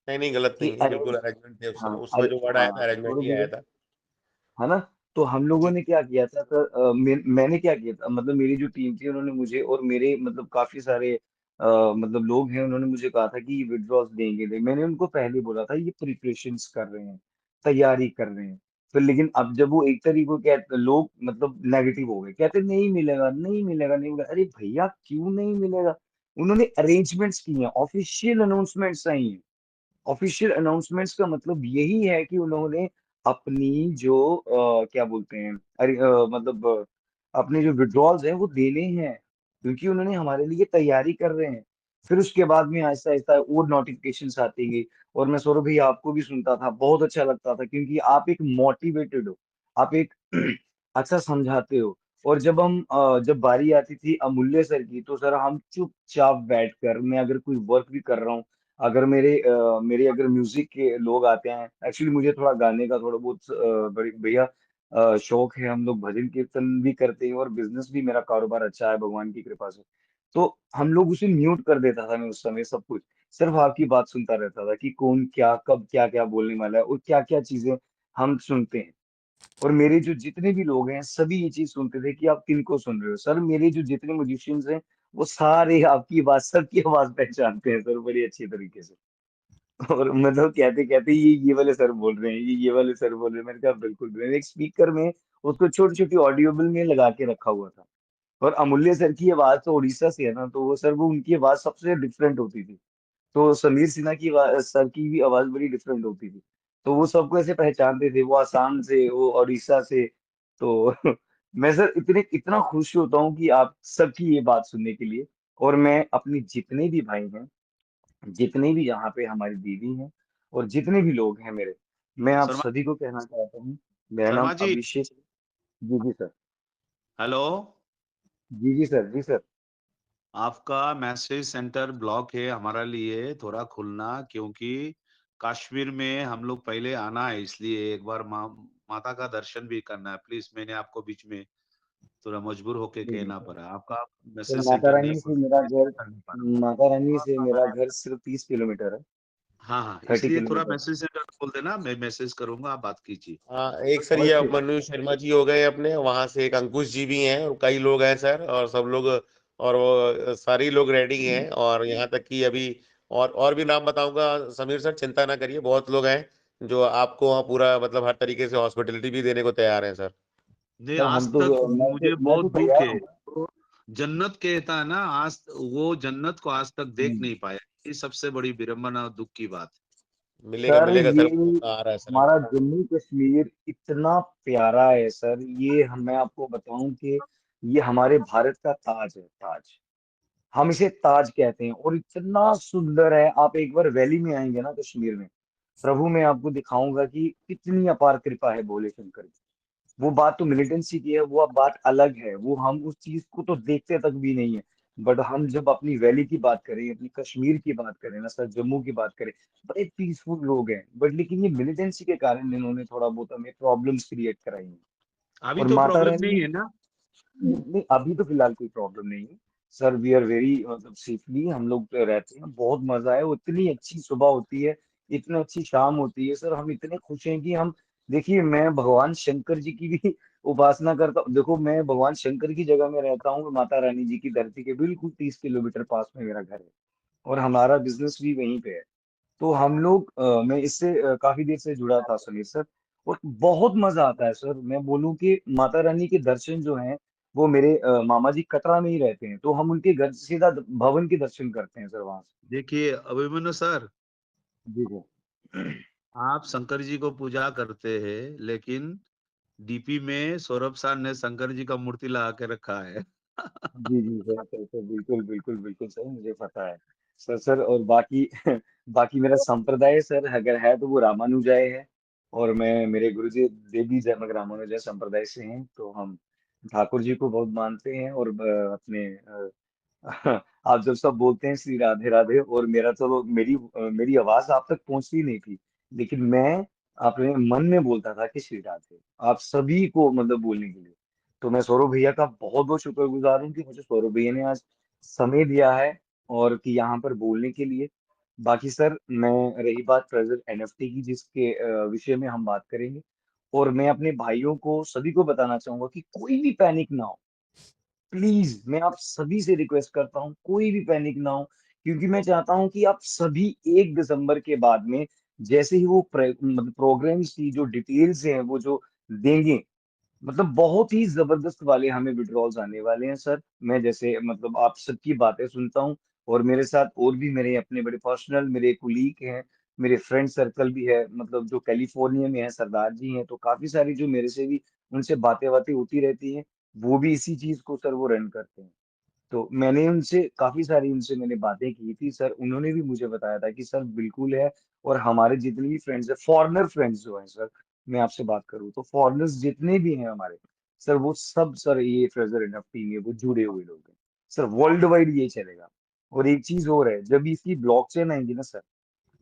नहीं नहीं, गलत कि नहीं है, बिल्कुल अरेंजमेंट थे उस हाँ समय, उसमें जो वर्ड आया था अरेंजमेंट सौरभ ही आया भैया, था। है ना? तो हम लोगों ने क्या किया था सर, मैंने क्या किया था, मतलब मेरी जो टीम थी उन्होंने मुझे और मेरे मतलब काफी सारे मतलब लोग हैं, उन्होंने मुझे कहा था कि विड्रॉल्स देंगे, मैंने उनको पहले बोला था ये प्रिपरेशंस कर रहे हैं, तैयारी कर रहे हैं। फिर लेकिन अब जब वो एक तरीके के लोग मतलब नेगेटिव हो गए, कहते नहीं मिलेगा नहीं मिलेगा नहीं मिलेगा, अरे भैया क्यों नहीं मिलेगा? उन्होंने अरेंजमेंट्स किए हैं, ऑफिशियल अनाउंसमेंट्स आई हैं। ऑफिशियल अनाउंसमेंट्स का मतलब यही है कि उन्होंने अपनी जो क्या बोलते हैं, अरे मतलब अपने जो विड्रॉल्स हैं वो देने हैं, क्योंकि उन्होंने हमारे लिए तैयारी कर रहे हैं। फिर उसके बाद में आहिस्ता आहिस्ता और नोटिफिकेशंस आती गई, और मैं सौरभ भाई आपको भी सुनता था, बहुत अच्छा लगता था, क्योंकि आप एक मोटिवेटेड हो, आप एक अच्छा समझाते हो। और जब बारी आती थी अमूल्य सर की, तो सर हम चुपचाप बैठकर, मैं अगर कोई वर्क भी कर रहा हूँ, अगर मेरे अगर म्यूजिक के लोग आते हैं, एक्चुअली मुझे थोड़ा गाने का थोड़ा बहुत भैया शौक है, हम लोग भजन कीर्तन भी करते हैं और बिजनेस भी, मेरा कारोबार अच्छा है भगवान की कृपा से। तो हम लोग उसे म्यूट कर देता था मैं उस समय सब कुछ, सिर्फ आपकी बात सुनता रहता था कि कौन क्या कब क्या क्या बोलने वाला है और क्या क्या चीजें हम सुनते हैं। और मेरे जो जितने भी लोग हैं सभी ये चीज सुनते थे कि आप किनको सुन रहे हो सर, मेरे जो जितने म्यूजिशियंस हैं वो सारे आपकी आवाज, सबकी आवाज पहचानते हैं सर बड़ी अच्छी तरीके से। और मतलब कहते कहते ये वाले सर बोल रहे हैं, ये वाले सर बोल रहे हैं, मैंने कहा बिल्कुल। मैंने एक स्पीकर में उसको छोटी छोटी ऑडियोबल में लगा के रखा हुआ था। और अमूल्य सर की आवाज तो उड़ीसा से है ना, तो वो सर वो उनकी आवाज सबसे डिफरेंट होती थी। तो समीर सिन्हा की सर की भी आवाज बड़ी डिफरेंट होती थी। तो वो सबको ऐसे पहचानते थे, वो आसाम से, वो उड़ीसा से। तो मैं सर इतना खुश होता हूँ कि आप सबकी ये बात सुनने के लिए। और मैं अपने जितने भी भाई हैं, जितने भी यहाँ पे हमारी दीदी हैं, और जितने भी लोग हैं मेरे, मैं आप शर्मा सभी को कहना चाहता हूँ, मेरा नाम शर्मा जी, अभिषेक। जी जी सर। हेलो। जी जी सर। जी सर। आपका मैसेज सेंटर ब्लॉक है, हमारा लिए थोड़ा खुलना, क्योंकि कश्मीर में हम लोग पहले आना है, इसलिए एक बार माता का दर्शन भी करना है। प्लीज, मैंने आपको बीच में थोड़ा मजबूर होके जी जी कहना सर। पड़ा, आपका तो मैसेज सेंटर नहीं खुल नहीं पा माता रानी से मेरा घर सिर्फ 30 किलोमीटर है, हाँ हाँ, थर्टी इसलिए थोड़ा किलोमीटर मैसेज सेंटर बोल देना, मैं मैसेज करूंगा, आप बात कीजिए। हाँ, एक सर ये अवश्य। मनु शर्मा जी हो गए अपने वहां से, एक अंकुश जी भी हैं, और कई लोग हैं सर, और सब लोग, और वो सारी लोग रेडी हैं, और यहाँ तक कि अभी और भी नाम बताऊंगा समीर सर, चिंता ना करिए, बहुत लोग हैं जो आपको वहाँ पूरा मतलब हर तरीके से हॉस्पिटलिटी भी देने को तैयार हैं सर। नहीं, सर आज हम तो तक मैं मुझे तो बहुत दुख तैयार है, हूँ। तो जन्नत कहता है ना, आज वो जन्नत को आज तक देख हम्म। नहीं पाया। ये सबसे बड़ी विडम्बना और दुख की बात है। मिलेगा सर मिलेगा ये सर, वो आ रहा है सर अभी। हमारा जम्मू कश्मीर इतना प्यारा है सर, ये मैं आपको बताऊं कि ये हमारे भारत का ताज है, ताज। हम इसे ताज कहते हैं, और इतना सुंदर है। आप एक बार वैली में आएंगे ना कश्मीर में, प्रभु मैं आपको दिखाऊंगा कि कितनी अपार कृपा है भोले शंकर की। वो बात तो मिलिटेंसी की है, वो अब बात अलग है, वो हम उस चीज को तो देखते तक भी नहीं है। बट हम जब अपनी वैली की बात करें, अपनी कश्मीर की बात करें ना सर, जम्मू की बात करें, बड़े पीसफुल लोग हैं, बट लेकिन ये मिलिटेंसी के कारण इन्होंने थोड़ा बहुत हमें प्रॉब्लम्स क्रिएट कराई हैं। अभी और तो माता प्रॉब्लम रानी नहीं है ना? नहीं, अभी तो फिलहाल कोई प्रॉब्लम नहीं है सर। वी आर वेरी मतलब सेफली हम लोग तो रहते हैं, बहुत मजा है। इतनी अच्छी सुबह होती है, इतनी अच्छी शाम होती है सर, हम इतने खुश हैं कि हम, देखिए मैं भगवान शंकर जी की भी उपासना करता हूँ। देखो मैं भगवान शंकर की जगह में रहता हूँ, माता रानी जी की धरती के बिल्कुल 30 किलोमीटर पास में मेरा घर है, और हमारा बिजनेस भी वहीं पे है। तो हम लोग मैं इससे काफी देर से जुड़ा था समीर सर, और बहुत मजा आता है सर। मैं बोलूं कि माता रानी के दर्शन जो हैं, वो मेरे मामा जी कटरा में ही रहते हैं, तो हम उनके घर सीधा भवन के दर्शन करते हैं सर वहां से। देखिए अभिमन्यु सर, जी सर। आप शंकर जी को पूजा करते हैं, लेकिन डीपी में सौरभ सर ने शंकर जी का मूर्ति लगा के रखा है। जी जी सर सर सर, बिल्कुल बिल्कुल बिल्कुल सर, मुझे पता है सर। सर और बाकी बाकी मेरा संप्रदाय सर अगर है तो वो रामानुजाय है, और मैं, मेरे गुरु जी देवी जनक रामानुजाय संप्रदाय से हैं, तो हम ठाकुर जी को बहुत मानते हैं। और अपने आप जब सब बोलते हैं श्री राधे राधे, और मेरा तो मेरी आवाज आप तक पहुंचती नहीं थी, लेकिन मैं अपने मन में बोलता था कि श्री राधे, आप सभी को मतलब बोलने के लिए। तो मैं सौरभ भैया का बहुत बहुत शुक्रगुजार हूँ कि मुझे सौरभ भैया ने आज समय दिया है, और कि यहाँ पर बोलने के लिए। बाकी सर, मैं, रही बात प्रेजेंट एनएफटी की, जिसके विषय में हम बात करेंगे, और मैं अपने भाइयों को सभी को बताना चाहूंगा कि कोई भी पैनिक ना हो। प्लीज मैं आप सभी से रिक्वेस्ट करता हूँ, कोई भी पैनिक ना हो, क्योंकि मैं चाहता हूँ कि आप सभी 1 दिसंबर के बाद में, जैसे ही वो मतलब प्रोग्राम्स की जो डिटेल्स हैं वो जो देंगे, मतलब बहुत ही जबरदस्त वाले हमें विड्रॉल्स आने वाले हैं सर। मैं जैसे मतलब आप सबकी बातें सुनता हूँ, और मेरे साथ और भी मेरे अपने बड़े पर्सनल मेरे कुलीग हैं, मेरे फ्रेंड सर्कल भी है, मतलब जो कैलिफोर्निया में है, सरदार जी हैं, तो काफी सारी जो मेरे से भी उनसे बातें बातें होती रहती हैं, वो भी इसी चीज को सर वो रन करते हैं। तो मैंने उनसे काफी सारी उनसे मैंने बातें की थी सर, उन्होंने भी मुझे बताया था कि सर बिल्कुल है। और हमारे जितने भी फ्रेंड्स है, फॉरेनर फ्रेंड्स जो हैं सर, मैं आपसे बात करूँ तो फॉरेनर्स जितने भी हैं हमारे सर, वो सब सर ये ट्रेजर एनएफटी में वो जुड़े हुए लोग हैं सर। वर्ल्ड वाइड ये चलेगा। और एक चीज और है, जब इसकी ब्लॉकचेन आएंगी ना सर,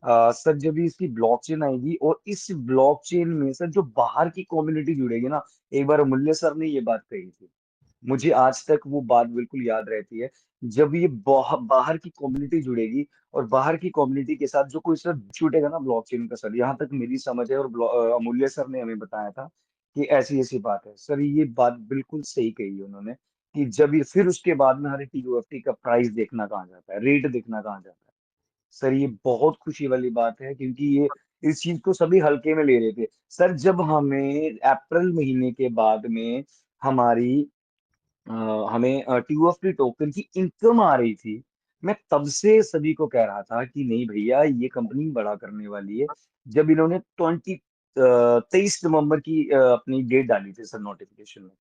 सर जब भी इसकी ब्लॉकचेन आएगी, और इस ब्लॉकचेन में सर जो बाहर की कम्युनिटी जुड़ेगी ना, एक बार अमूल्य सर ने ये बात कही थी, मुझे आज तक वो बात बिल्कुल याद रहती है। जब ये बाहर की कम्युनिटी जुड़ेगी, और बाहर की कम्युनिटी के साथ जो कोई सर छूटेगा ना ब्लॉकचेन का सर, यहाँ तक मेरी समझ है, और अमूल्य सर ने हमें बताया था कि ऐसी ऐसी बात है सर। ये बात बिल्कुल सही कही उन्होंने, कि जब ये फिर उसके बाद में हर टीयूएफटी का प्राइस देखना कहाँ जाता है, रेट देखना कहाँ जाता है सर। ये बहुत खुशी वाली बात है, क्योंकि ये इस चीज को सभी हल्के में ले रहे थे सर। जब हमें अप्रैल महीने के बाद में हमारी अ, हमें टीयूएफटी टोकन की इनकम आ रही थी, मैं तब से सभी को कह रहा था कि नहीं भैया, ये कंपनी बड़ा करने वाली है। जब इन्होंने 23 नवंबर की अपनी डेट डाली थी सर नोटिफिकेशन में,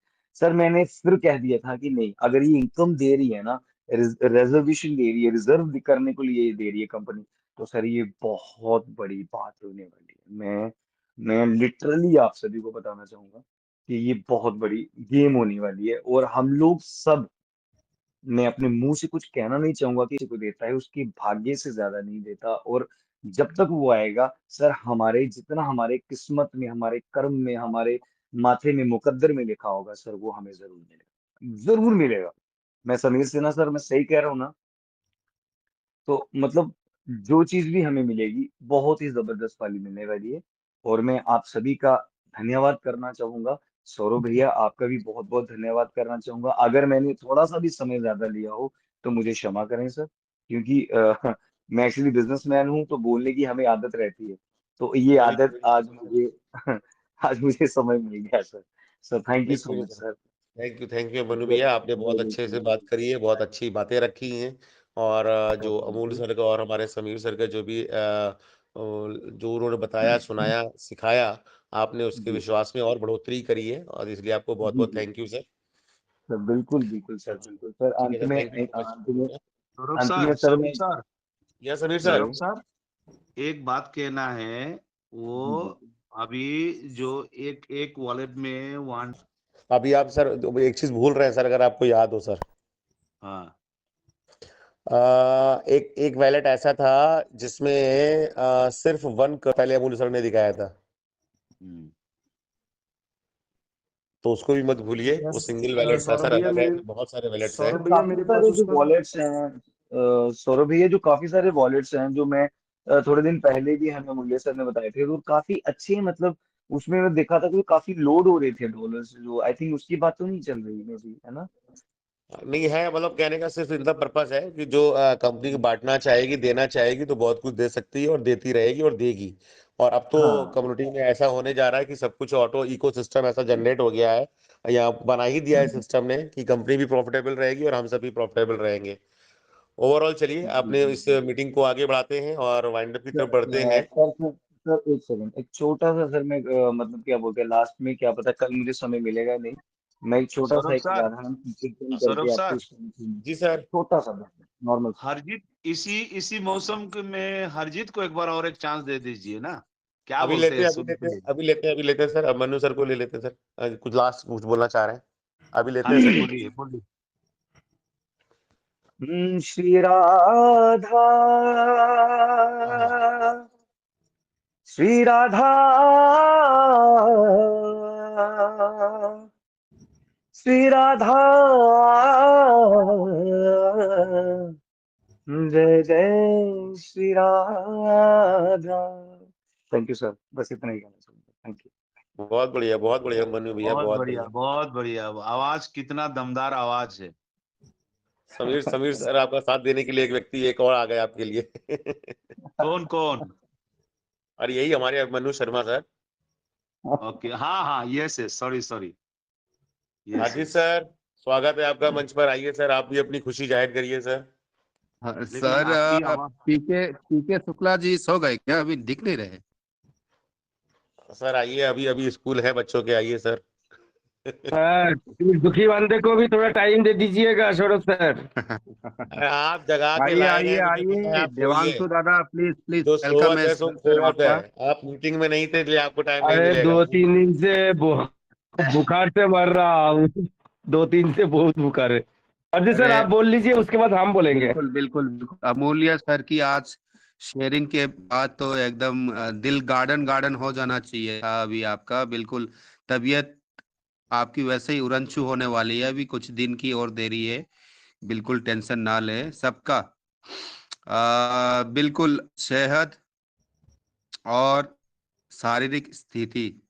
सर मैंने फिर कह दिया था कि नहीं, अगर ये इनकम दे रही है ना, रिजर्वेशन दे रही है, रिजर्व करने के लिए दे रही है कंपनी, तो सर ये बहुत बड़ी बात होने वाली है। मैं लिटरली आप सभी को बताना चाहूंगा कि ये बहुत बड़ी गेम होने वाली है। और हम लोग सब, मैं अपने मुंह से कुछ कहना नहीं चाहूंगा कि किसी को देता है, उसके भाग्य से ज्यादा नहीं देता। और जब तक वो आएगा सर, हमारे जितना हमारे किस्मत में, हमारे कर्म में, हमारे माथे में, मुकद्दर में लिखा होगा सर, वो हमें जरूर मिलेगा, जरूर मिलेगा। मैं समीर सिन्हा सर, मैं सही कह रहा हूँ ना? तो मतलब जो चीज भी हमें मिलेगी, बहुत ही जबरदस्त वाली मिलने वाली है। और मैं आप सभी का धन्यवाद करना चाहूंगा। सौरभ भैया, आपका भी बहुत बहुत धन्यवाद करना चाहूंगा। अगर मैंने थोड़ा सा भी समय ज्यादा लिया हो तो मुझे क्षमा करें सर, क्योंकि मैं एक्चुअली बिजनेसमैन हूँ, तो बोलने की हमें आदत रहती है। तो ये कोई आदत आज मुझे आज मुझे समय मिल गया सर। सर थैंक यू नहीं, सो कोई much sir. Thank you Manu भैया, आपने बहुत अच्छे से बात करी है, बहुत अच्छी बातें रखी हैं। और जो अमूल सर का और हमारे समीर सर का जो भी जो उन्होंने बताया, सुनाया, सिखाया, आपने उसके जी विश्वास में और बढ़ोतरी करी है, और इसलिए आपको बहुत जी बहुत जी थैंक यू सर। सर, बिल्कुल बिल्कुल सर, बिल्कुल सर। ठीक है अंत सर, में थैंक यू सो अंत में मच। सौरभ अंत में सर, सर सौरभ मैं, सर, या समीर जी सर। सौरभ सर, एक बात कहना है। वो जी जी अभी जो एक एक वॉलेट में वन, अभी आप सर एक चीज भूल रहे हैं सर, अगर आपको याद हो सर। हाँ, एक एक वैलेट ऐसा था जिसमें सिर्फ 1 पहले अमूल्य सर ने दिखाया था, तो उसको भी मत भूलिए। वो सिंगल वैलेट था सर, अलग है, बहुत सारे वैलेट्स हैं। काफी सारे जो वॉलेट्स हैं सौरभ भैया, जो काफी सारे वॉलेट्स हैं जो मैं थोड़े दिन पहले भी हमें अमूल्य सर ने बताए थे, तो काफी अच्छे, मतलब उसमें मैं देखा था कि काफी लोड हो रहे थे डॉलर्स, जो आई थिंक उसकी बात तो नहीं चल रही मे भी, है ना? नहीं है, मतलब कहने का सिर्फ इतना पर्पस है कि जो कंपनी को बांटना चाहेगी, देना चाहेगी तो बहुत कुछ दे सकती है और देती रहेगी और देगी। और अब तो हाँ कम्युनिटी में ऐसा होने जा रहा है कि सब कुछ ऑटो इकोसिस्टम ऐसा जनरेट हो गया है, यहाँ बना ही दिया है सिस्टम ने कि कंपनी भी प्रॉफिटेबल रहेगी और हम सभी प्रॉफिटेबल रहेंगे। ओवरऑल चलिए, जी आपने जी इस मीटिंग को आगे बढ़ाते हैं और वाइंड अप की तरफ बढ़ते हैं। सर एक सेकंड, एक छोटा सा सर, मैं मतलब क्या बोलते हैं लास्ट में, क्या पता कल मुझे समय मिलेगा नहीं, मैं एक छोटा सा सौरभ एक सर, उदाहरण कीर्तन सौरभ करके आपको सर, जी सर। छोटा सा नॉर्मल। हरजीत इसी मौसम में हरजीत को एक बार और एक चांस दे दीजिए ना, क्या अभी बोलते लेते हैं? हैं, सुन के अभी लेते हैं सर। अब मनु सर को ले लेते हैं सर, कुछ लास्ट कुछ बोलना चाह रहे हैं, अभी लेते हाँ हैं जी, सर। बोलिए बोलिए। श्री राधा, श्री राधा, श्री राधा, जय जय Shri Radha. Thank you sir, बस इतना ही कहना चाहूंगा, थैंक यू। बहुत बढ़िया मनु भैया, बहुत बहुत बढ़िया, बढ़िया। बहुत बढ़िया। आवाज कितना दमदार आवाज है। समीर सर, आपका साथ देने के लिए एक व्यक्ति एक और आ गया आपके लिए। कौन कौन? और यही हमारे मनु शर्मा सर। ओके, हाँ हाँ, yes yes, sorry sorry, yes हाजी यस। सर, स्वागत है आपका मंच पर। आइए सर, आप भी अपनी खुशी जाहिर करिए सर। लेकिन सर आपकी आवाज, पीके शुक्ला जी सो गए क्या? अभी दिख नहीं रहे। सर आइए, अभी अभी स्कूल है बच्चों के, आइए सर। इस दुखी बंदे को भी थोड़ा टाइम दे दीजिएगा सौरभ सर। अरे आप जगा के आइए लाए आइए हैं, मुझे पता है आइए आप सोइए। देवांशु दादा, प्लीज प्लीज जो वेलकम सोवत है है सो सर खोवत है। आपका। आप मीटिंग में नहीं थे इसलिए आपको टाइम नहीं अरे मिलेगा। 2-3 दिन से बुखार से मर रहा हूँ। 2-3 से बहुत बुखार है। अजय सर अरे आप बोल लीजिए, उसके बाद हम बोलेंगे। बिल्कुल बिल्कुल बिल्कुल। अमूल्य सर की आज शेयरिंग के बाद तो एकदम दिल गार्डन गार्डन हो जाना चाहिए था अभी आपका। बिल्कुल तबीयत आपकी वैसे ही उरंचू होने वाली है, अभी कुछ दिन की और देरी है। बिल्कुल टेंशन ना ले सबका। बिल्कुल सेहत और शारीरिक स्थिति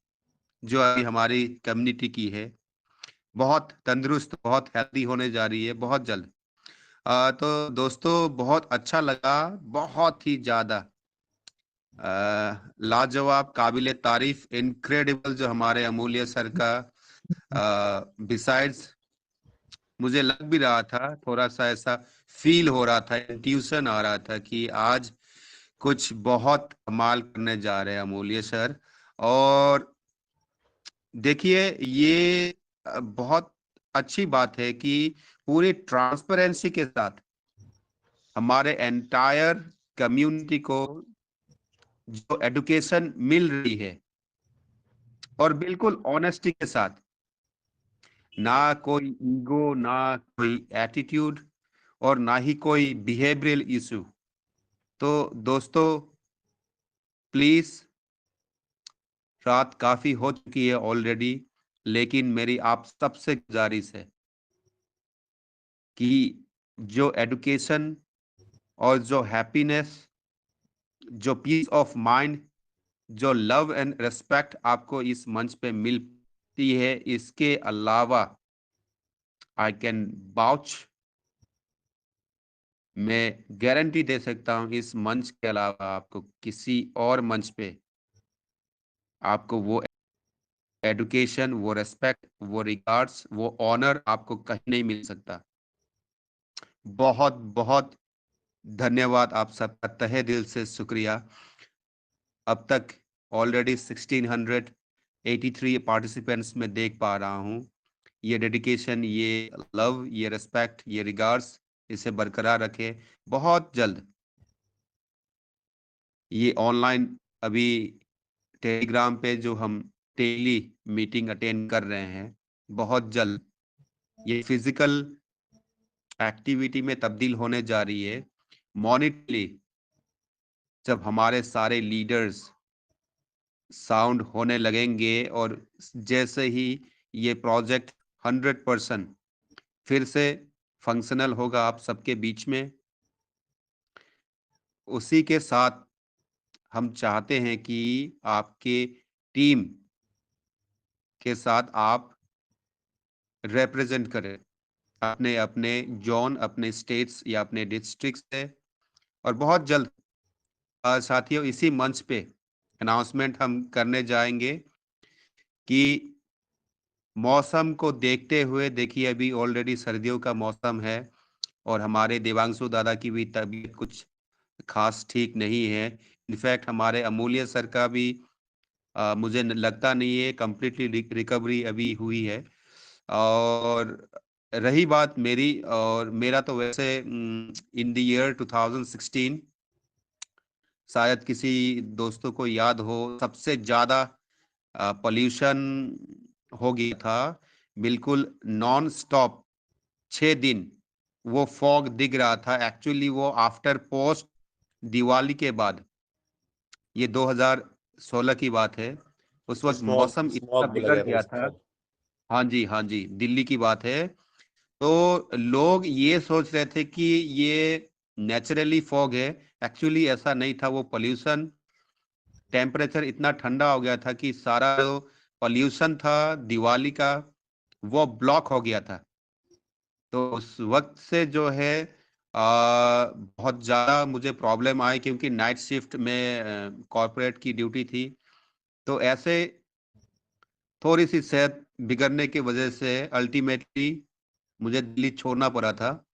जो अभी हमारी कम्युनिटी की है बहुत तंदुरुस्त, बहुत हेल्दी होने जा रही है बहुत जल्द। तो दोस्तों बहुत अच्छा लगा, बहुत ही ज्यादा लाजवाब, काबिले तारीफ, इनक्रेडिबल जो हमारे अमूल्य सर का। बिसाइड्स मुझे लग भी रहा था, थोड़ा सा ऐसा फील हो रहा था, इंट्यूशन आ रहा था कि आज कुछ बहुत कमाल करने जा रहे हैं अमूल्य सर। और देखिए ये बहुत अच्छी बात है कि पूरी ट्रांसपेरेंसी के साथ हमारे एंटायर कम्युनिटी को जो एडुकेशन मिल रही है, और बिल्कुल ऑनेस्टी के साथ, ना कोई ईगो, ना कोई एटीट्यूड, और ना ही कोई बिहेवियरल इशू। तो दोस्तों प्लीज, रात काफी हो चुकी है ऑलरेडी, लेकिन मेरी आप सबसे गुजारिश है कि जो एडुकेशन और जो हैप्पीनेस, जो पीस ऑफ माइंड, जो लव एंड रिस्पेक्ट आपको इस मंच पे मिलती है, इसके अलावा आई कैन बाउच, मैं गारंटी दे सकता हूं इस मंच के अलावा आपको किसी और मंच पे आपको वो एडुकेशन, वो रेस्पेक्ट, वो रिगार्ड्स, वो ऑनर आपको कहीं नहीं मिल सकता। बहुत बहुत धन्यवाद आप सबका, तहे दिल से शुक्रिया। अब तक ऑलरेडी 1683 पार्टिसिपेंट्स में देख पा रहा हूं। ये डेडिकेशन, ये लव, ये रिस्पेक्ट, ये रिगार्ड्स, इसे बरकरार रखें। बहुत जल्द ये ऑनलाइन, अभी टेलीग्राम पे जो हम डेली मीटिंग अटेंड कर रहे हैं, बहुत जल्द ये फिजिकल एक्टिविटी में तब्दील होने जा रही है। मॉनिटरी जब हमारे सारे लीडर्स साउंड होने लगेंगे और जैसे ही ये प्रोजेक्ट 100% फिर से फंक्शनल होगा आप सबके बीच में, उसी के साथ हम चाहते हैं कि आपके टीम के साथ आप रिप्रेजेंट करें अपने अपने जोन, अपने स्टेट्स या अपने डिस्ट्रिक्ट से। और बहुत जल्द साथियों इसी मंच पे अनाउंसमेंट हम करने जाएंगे कि मौसम को देखते हुए, देखिए अभी ऑलरेडी सर्दियों का मौसम है और हमारे देवांशु दादा की भी तबीयत कुछ खास ठीक नहीं है। इनफैक्ट हमारे अमूल्य सर का भी मुझे लगता नहीं है कंप्लीटली रिकवरी अभी हुई है। और रही बात मेरी और मेरा, तो वैसे इन द ईयर 2016 शायद किसी दोस्तों को याद हो, सबसे ज्यादा पोल्यूशन हो गया था, बिल्कुल नॉन स्टॉप 6 दिन वो फॉग दिख रहा था। एक्चुअली वो आफ्टर पोस्ट दिवाली के बाद, ये 2016 की बात है, उस वक्त मौसम इतना स्मॉग बोला बिगड़ गया था, गया था। स्मॉग। हाँ जी, हाँ जी, दिल्ली की बात है। तो लोग ये सोच रहे थे कि ये नेचुरली फॉग है, एक्चुअली ऐसा नहीं था। वो पोल्यूशन, टेम्परेचर इतना ठंडा हो गया था कि सारा जो पोल्यूशन था दिवाली का वो ब्लॉक हो गया था। तो उस वक्त से जो है बहुत ज़्यादा मुझे प्रॉब्लम आई, क्योंकि नाइट शिफ्ट में कॉर्पोरेट की ड्यूटी थी। तो ऐसे थोड़ी सी सेहत बिगड़ने की वजह से अल्टीमेटली मुझे दिल्ली छोड़ना पड़ा था।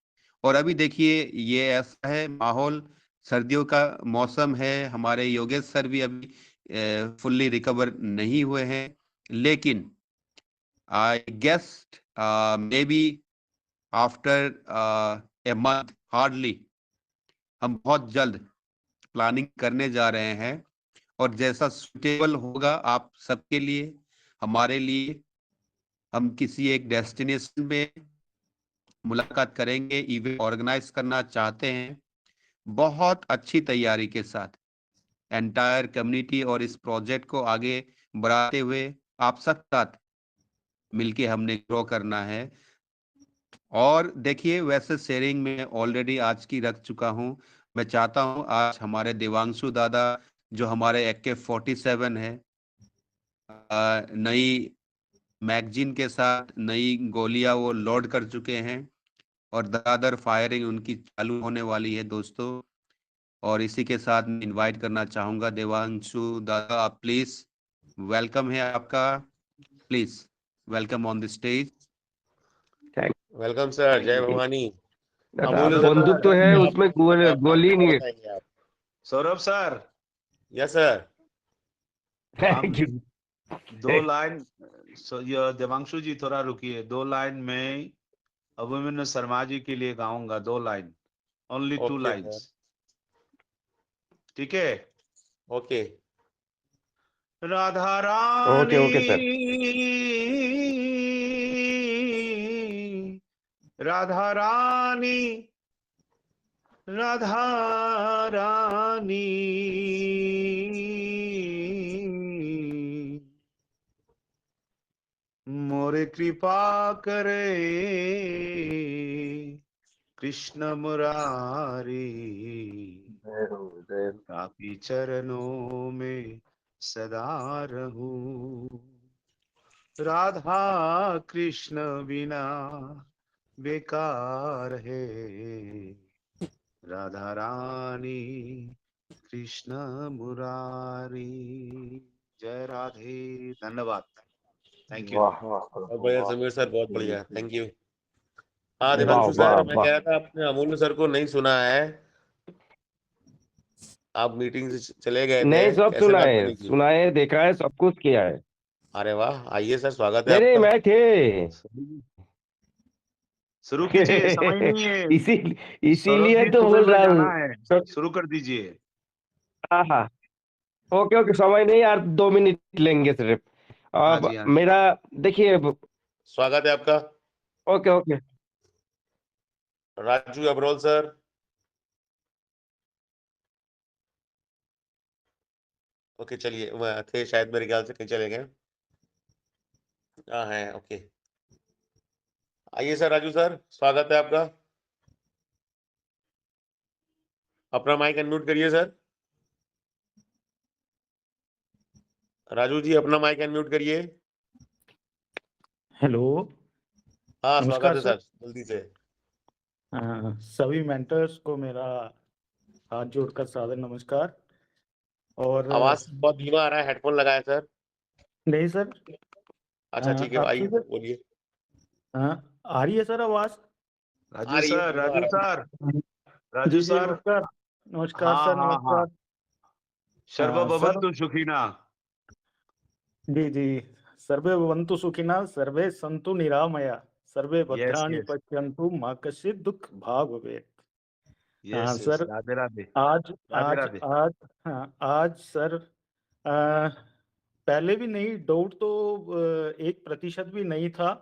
और अभी देखिए ये ऐसा है माहौल, सर्दियों का मौसम है, हमारे योगेश सर भी अभी फुल्ली रिकवर नहीं हुए हैं, लेकिन I guess maybe after a month hardly हम बहुत जल्द प्लानिंग करने जा रहे हैं। और जैसा सुटेबल होगा आप सबके लिए, हमारे लिए, हम किसी एक डेस्टिनेशन में मुलाकात करेंगे, इवेंट ऑर्गेनाइज करना चाहते हैं बहुत अच्छी तैयारी के साथ, एंटायर कम्युनिटी, और इस प्रोजेक्ट को आगे बढ़ाते हुए आप सब साथ मिलके हमने ग्रो करना है। और देखिए वैसे शेयरिंग में ऑलरेडी आज की रख चुका हूं। मैं चाहता हूं आज हमारे देवांशु दादा जो हमारे AK-47 है, नई मैगजीन के साथ नई गोलियां वो लोड कर चुके हैं और धड़ाधड़ फायरिंग उनकी चालू होने वाली है दोस्तों। और इसी के साथ मैं इनवाइट करना चाहूंगा देवांशु दादा, आप प्लीज, वेलकम है आपका, please welcome on the stage. Welcome sir, जय भवानी। दादा अमूल्य सर, बंदूक तो है आप उसमें, अपना गोली नहीं है। बताएंगे आप? Saurabh sir, yes sir. Thank you. दो लाइन, ये देवांशु जी थोड़ा रुकिए, 2 लाइन में अभिमन्यु शर्मा जी के लिए गाऊंगा, 2 लाइन, ओनली 2 ओके लाइन्स, ठीक है? ओके। राधा ओके रानी, ओके सर। राधा रानी, राधा रानी, मोरे कृपा करे कृष्ण मुरारी, आपकी चरणों में सदा रहूं। राधा कृष्ण बिना बेकार है, राधा रानी कृष्ण मुरारी। जय राधे, धन्यवाद, थैंक यू। वाह वाह बहुत बढ़िया समीर सर, बहुत बढ़िया, थैंक यू। हाँ वाह देवांशु वाह सर, मैं वाह। कह रहा था आपने अमूल्य सर को नहीं सुना है, आप मीटिंग से चले गए थे, नहीं, सब कैसे बात सुनाए बनी थी? सुनाए, देखा है, सब कुछ किया है। अरे वाह, आइए सर, स्वागत है नहीं आपका। मैं थे। शुरू कीजिए, समय नहीं है, इसी सौरभ इसीलिए जी तो सुबह बोल में रहा जाना हूँ। है, शुरू कर दीजिए। हाँ हाँ, ओके ओके, समय नहीं यार, 2 मिनट लेंगे सिर्फ। हाँ अब जी, हाँ जी। मेरा देखिए, स्वागत है आपका। Okay okay, Raju Abrol sir, okay चलिए, वह थे शायद, मेरे ख्याल से कहीं चले गए। हाँ है, ओके। आइए सर, राजू सर, स्वागत है आपका। अपना माइक अनम्यूट करिए सर। राजू जी, अपना माइक अनम्यूट करिए। हेलो, हाँ, नमस्कार स्वागत है सर। सर, जल्दी से। सभी मेंटर्स को मेरा हाथ जोड़कर सादर नमस्कार। और आवाज बहुत धीमा आ रहा है, हेडफोन लगाए सर। नहीं सर, अच्छा ठीक है, आइए आपकी सर, बोलिए। आ रही है सर आवाज? आ राजू रही है, सर, धीमा आ राजू रहा है। सर, राजू जी जी, सर। नमस्कार। नमस्कार हाँ सर, हाँ हाँ, नमस्कार। सर्व सर, भवन्तु सुखिना। जी जी, सर्वे भवन्तु सुखिनः, सर्वे सन्तु निरामया, सर्वे यस भद्राणि यस पश्यन्तु मा कश्चित् दुःख भाग् भवेत्। Yes yes, sir, Radhe Radhe, आज राधे आज राधे। आज आज सर, अ, पहले भी नहीं, डाउट तो 1% भी नहीं था।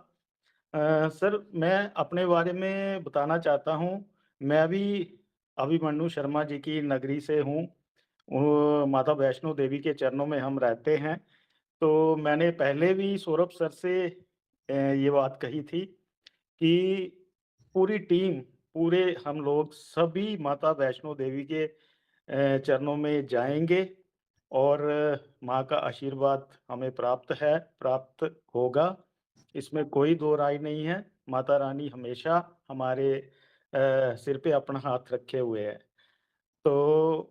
सर, मैं अपने बारे में बताना चाहता हूँ। मैं भी अभिमन्यु शर्मा जी की नगरी से हूँ। माता वैष्णो देवी के चरणों में हम रहते हैं। तो मैंने पहले भी सौरभ सर से ये बात कही थी कि पूरी टीम, पूरे हम लोग सभी माता वैष्णो देवी के चरणों में जाएंगे और माँ का आशीर्वाद हमें प्राप्त है, प्राप्त होगा, इसमें कोई दो राय नहीं है। माता रानी हमेशा हमारे सिर पे अपना हाथ रखे हुए है। तो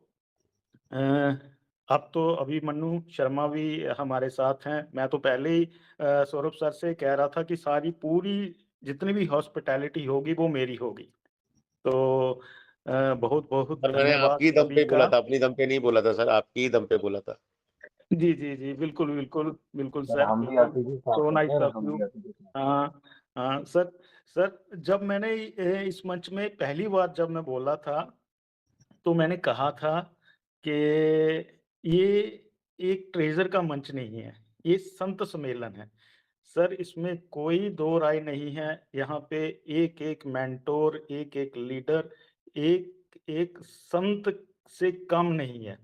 अ, अब तो अभिमन्यु शर्मा भी हमारे साथ हैं। मैं तो पहले ही सौरभ सर से कह रहा था कि सारी पूरी जितनी भी हॉस्पिटैलिटी होगी वो मेरी होगी। तो बहुत बहुत सर, मैंने धन्यवाद आपकी दम सभी पे का। बोला था, अपनी दम पे नहीं बोला था सर, आपकी ही दम पे बोला था। जी जी जी, बिल्कुल बिल्कुल बिल्कुल सर, सर, हम भी बिल्कुल। आपके ही साथ सो हैं नाइस सर, ऑफ हम यू। भी आपके ही साथ हाँ हाँ सर। सर, जब मैंने इस मंच में पहली बार जब मैं बोला था, तो मैंने कहा था कि ये एक ट्रेजर का मंच नहीं है, ये संत सम्मेलन है। सर, इसमें कोई दो राय नहीं है। यहाँ पे एक एक मेंटोर, एक एक लीडर, एक एक संत से कम नहीं है।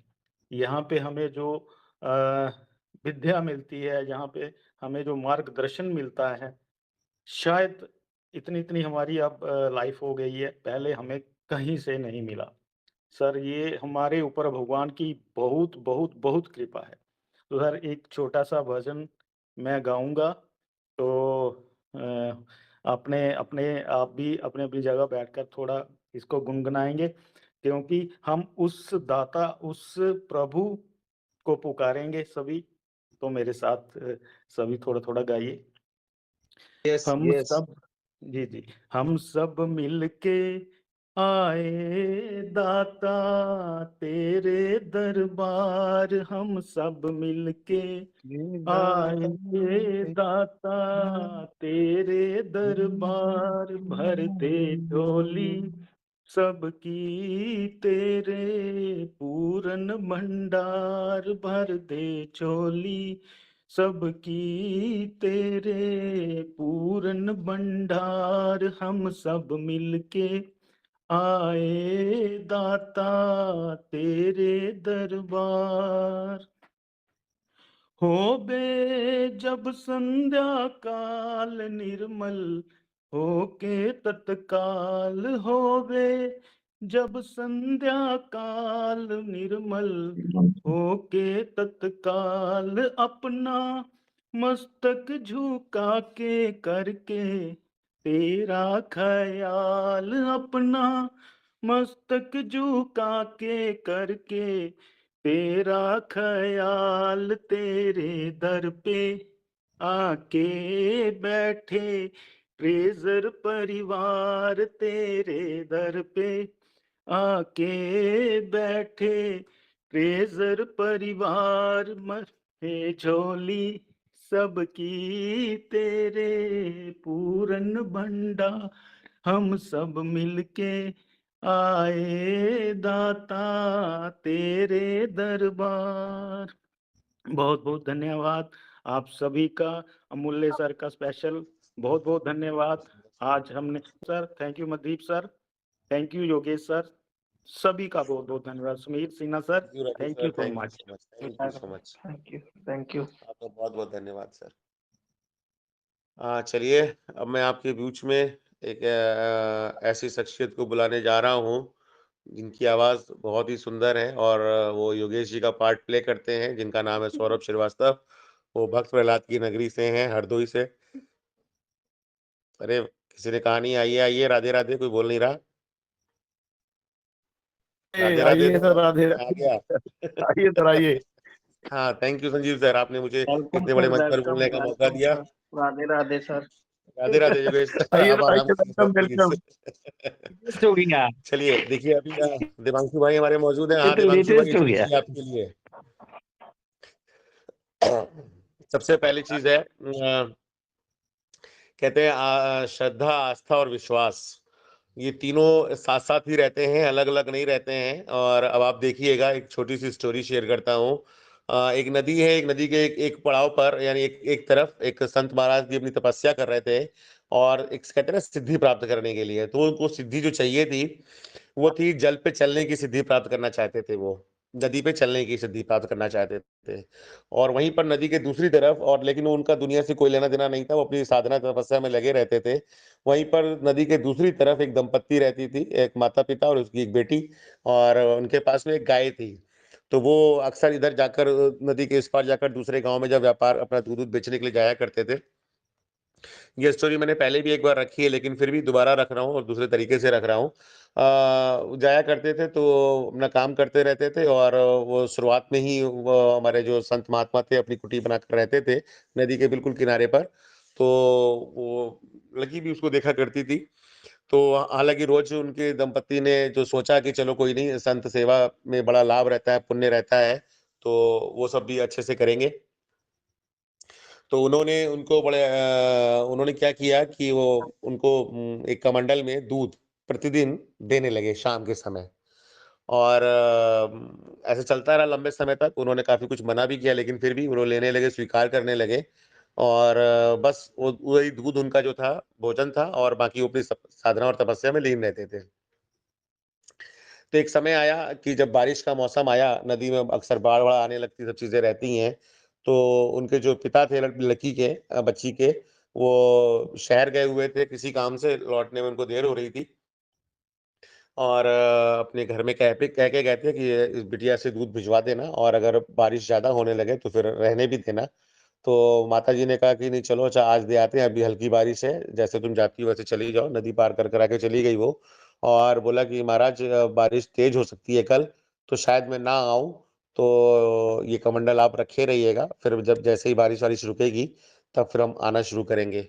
यहाँ पे हमें जो विद्या मिलती है, यहाँ पे हमें जो मार्गदर्शन मिलता है, शायद इतनी इतनी हमारी अब लाइफ हो गई है, पहले हमें कहीं से नहीं मिला। सर, ये हमारे ऊपर भगवान की बहुत बहुत बहुत कृपा है। तो सर, एक छोटा सा भजन मैं गाऊंगा। तो अपने अपने आप भी अपनी अपनी जगह बैठकर थोड़ा इसको गुनगुनाएंगे, क्योंकि हम उस दाता, उस प्रभु को पुकारेंगे सभी। तो मेरे साथ सभी थोड़ा थोड़ा गाइए। यस हम यस, सब, जी जी, हम सब मिलके आए दाता तेरे दरबार, हम सब मिलके आए दाता तेरे दरबार, भर दे झोली सबकी तेरे पूरन भंडार, भर दे झोली सबकी तेरे पूरन भंडार, हम सब मिलके आए दाता तेरे दरबार। हो बे जब संध्या काल निर्मल होके तत्काल होवे, जब संध्या काल निर्मल होके तत्काल, अपना मस्तक झुका के करके तेरा ख्याल, अपना मस्तक झुका के करके तेरा ख्याल, तेरे दर पे आके बैठे ट्रेजर परिवार, तेरे दर पे आके बैठे ट्रेजर परिवार, मथे झोली सबकी तेरे पूरन भंडार, हम सब मिलके आए दाता तेरे दरबार। बहुत बहुत धन्यवाद आप सभी का। अमूल्य सर का स्पेशल बहुत बहुत धन्यवाद। आज हमने sir, thank you Mandeep sir. Thank you Yogesh sir, सभी का बहुत बहुत धन्यवाद। Sameer Sinha sir, thank you so much. Thank you so much. Thank you. आपका बहुत बहुत धन्यवाद सर। चलिए, अब मैं आपके बीच में एक ऐसी शख्सियत को बुलाने जा रहा हूँ जिनकी आवाज बहुत ही सुंदर है और वो योगेश जी का पार्ट प्ले करते हैं, जिनका नाम है सौरभ श्रीवास्तव। वो भक्त प्रहलाद की नगरी से हैं, हरदोई से। अरे किसी ने कहा नहीं आइए आइए, राधे राधे, कोई बोल नहीं रहा। राधे राधे आइए सर, राधे आ गया। आइए सर, आइए। हाँ, थैंक यू संजीव सर, आपने मुझे वेलकम इतने बड़े सर, मंच पर वेलकम बोलने का मौका वेलकम दिया। Sir. Radhe Radhe sir. Radhe Radhe Yogesh sir, आइए अब सर, आराम आइए, करिए वेलकम सर, वेलकम। प्लीज। हो गया, चलिए देखिए, अभी देवांशु भाई हमारे मौजूद हैं। ये हाँ तो देवांशु भाई, लेटेस्ट हो गया। चीज आपके लिए सबसे पहली चीज है, कहते हैं श्रद्धा, आस्था और विश्वास, ये तीनों साथ साथ ही रहते हैं, अलग अलग नहीं रहते हैं। और अब आप देखिएगा, एक छोटी सी स्टोरी शेयर करता हूँ। एक नदी है, एक नदी के एक पड़ाव पर, यानी एक तरफ एक संत महाराज जी अपनी तपस्या कर रहे थे और एक कहते हैं ना सिद्धि प्राप्त करने के लिए। तो उनको सिद्धि जो चाहिए थी वो थी जल पे चलने की सिद्धि प्राप्त करना चाहते थे। वो नदी पे चलने की सिद्धि प्राप्त करना चाहते थे। और वहीं पर नदी के दूसरी तरफ, और लेकिन उनका दुनिया से कोई लेना देना नहीं था, वो अपनी साधना तपस्या में लगे रहते थे। वहीं पर नदी के दूसरी तरफ एक दंपत्ति रहती थी, एक माता पिता और उसकी एक बेटी, और उनके पास में एक गाय थी। तो वो अक्सर इधर जाकर, नदी के इस पार जाकर दूसरे गांव में जब व्यापार अपना दूध बेचने के लिए जाया करते थे। ये स्टोरी मैंने पहले भी एक बार रखी है, लेकिन फिर भी दोबारा रख रहा हूँ और दूसरे तरीके से रख रहा हूँ। जाया करते थे तो अपना काम करते रहते थे, और वो शुरुआत में ही वो हमारे जो संत महात्मा थे अपनी कुटी बनाकर रहते थे नदी के बिल्कुल किनारे पर। तो वो लड़की भी उसको देखा करती थी। तो हालांकि रोज उनके दंपत्ति ने जो सोचा कि चलो कोई नहीं, संत सेवा में बड़ा लाभ रहता है, पुण्य रहता है, तो वो सब भी अच्छे से करेंगे। तो उन्होंने क्या किया कि वो उनको एक कमंडल में दूध प्रतिदिन देने लगे शाम के समय। और ऐसे चलता रहा लंबे समय तक। उन्होंने काफी कुछ मना भी किया, लेकिन फिर भी उन्होंने लेने लगे, स्वीकार करने लगे। और बस वही दूध उनका जो था भोजन था, और बाकी वो अपनी साधना और तपस्या में लीन रहते थे। तो एक समय आया कि जब बारिश का मौसम आया, नदी में अक्सर बाढ़ वाढ़ आने लगती, सब चीजें रहती हैं। तो उनके जो पिता थे लड़की के, बच्ची के, वो शहर गए हुए थे किसी काम से, लौटने में उनको देर हो रही थी। और अपने घर में कह के गए थे कि इस बिटिया से दूध भिजवा देना, और अगर बारिश ज्यादा होने लगे तो फिर रहने भी देना। तो माताजी ने कहा कि नहीं चलो, अच्छा आज दे आते हैं, अभी हल्की बारिश है, जैसे तुम जाती हो वैसे चली जाओ। नदी पार कर कर आके चली गई वो। और बोला कि महाराज बारिश तेज हो सकती है कल, तो शायद मैं ना आऊं, तो ये कमंडल आप रखे रहिएगा, फिर जब जैसे ही बारिश वारिश रुकेगी तब फिर हम आना शुरू करेंगे।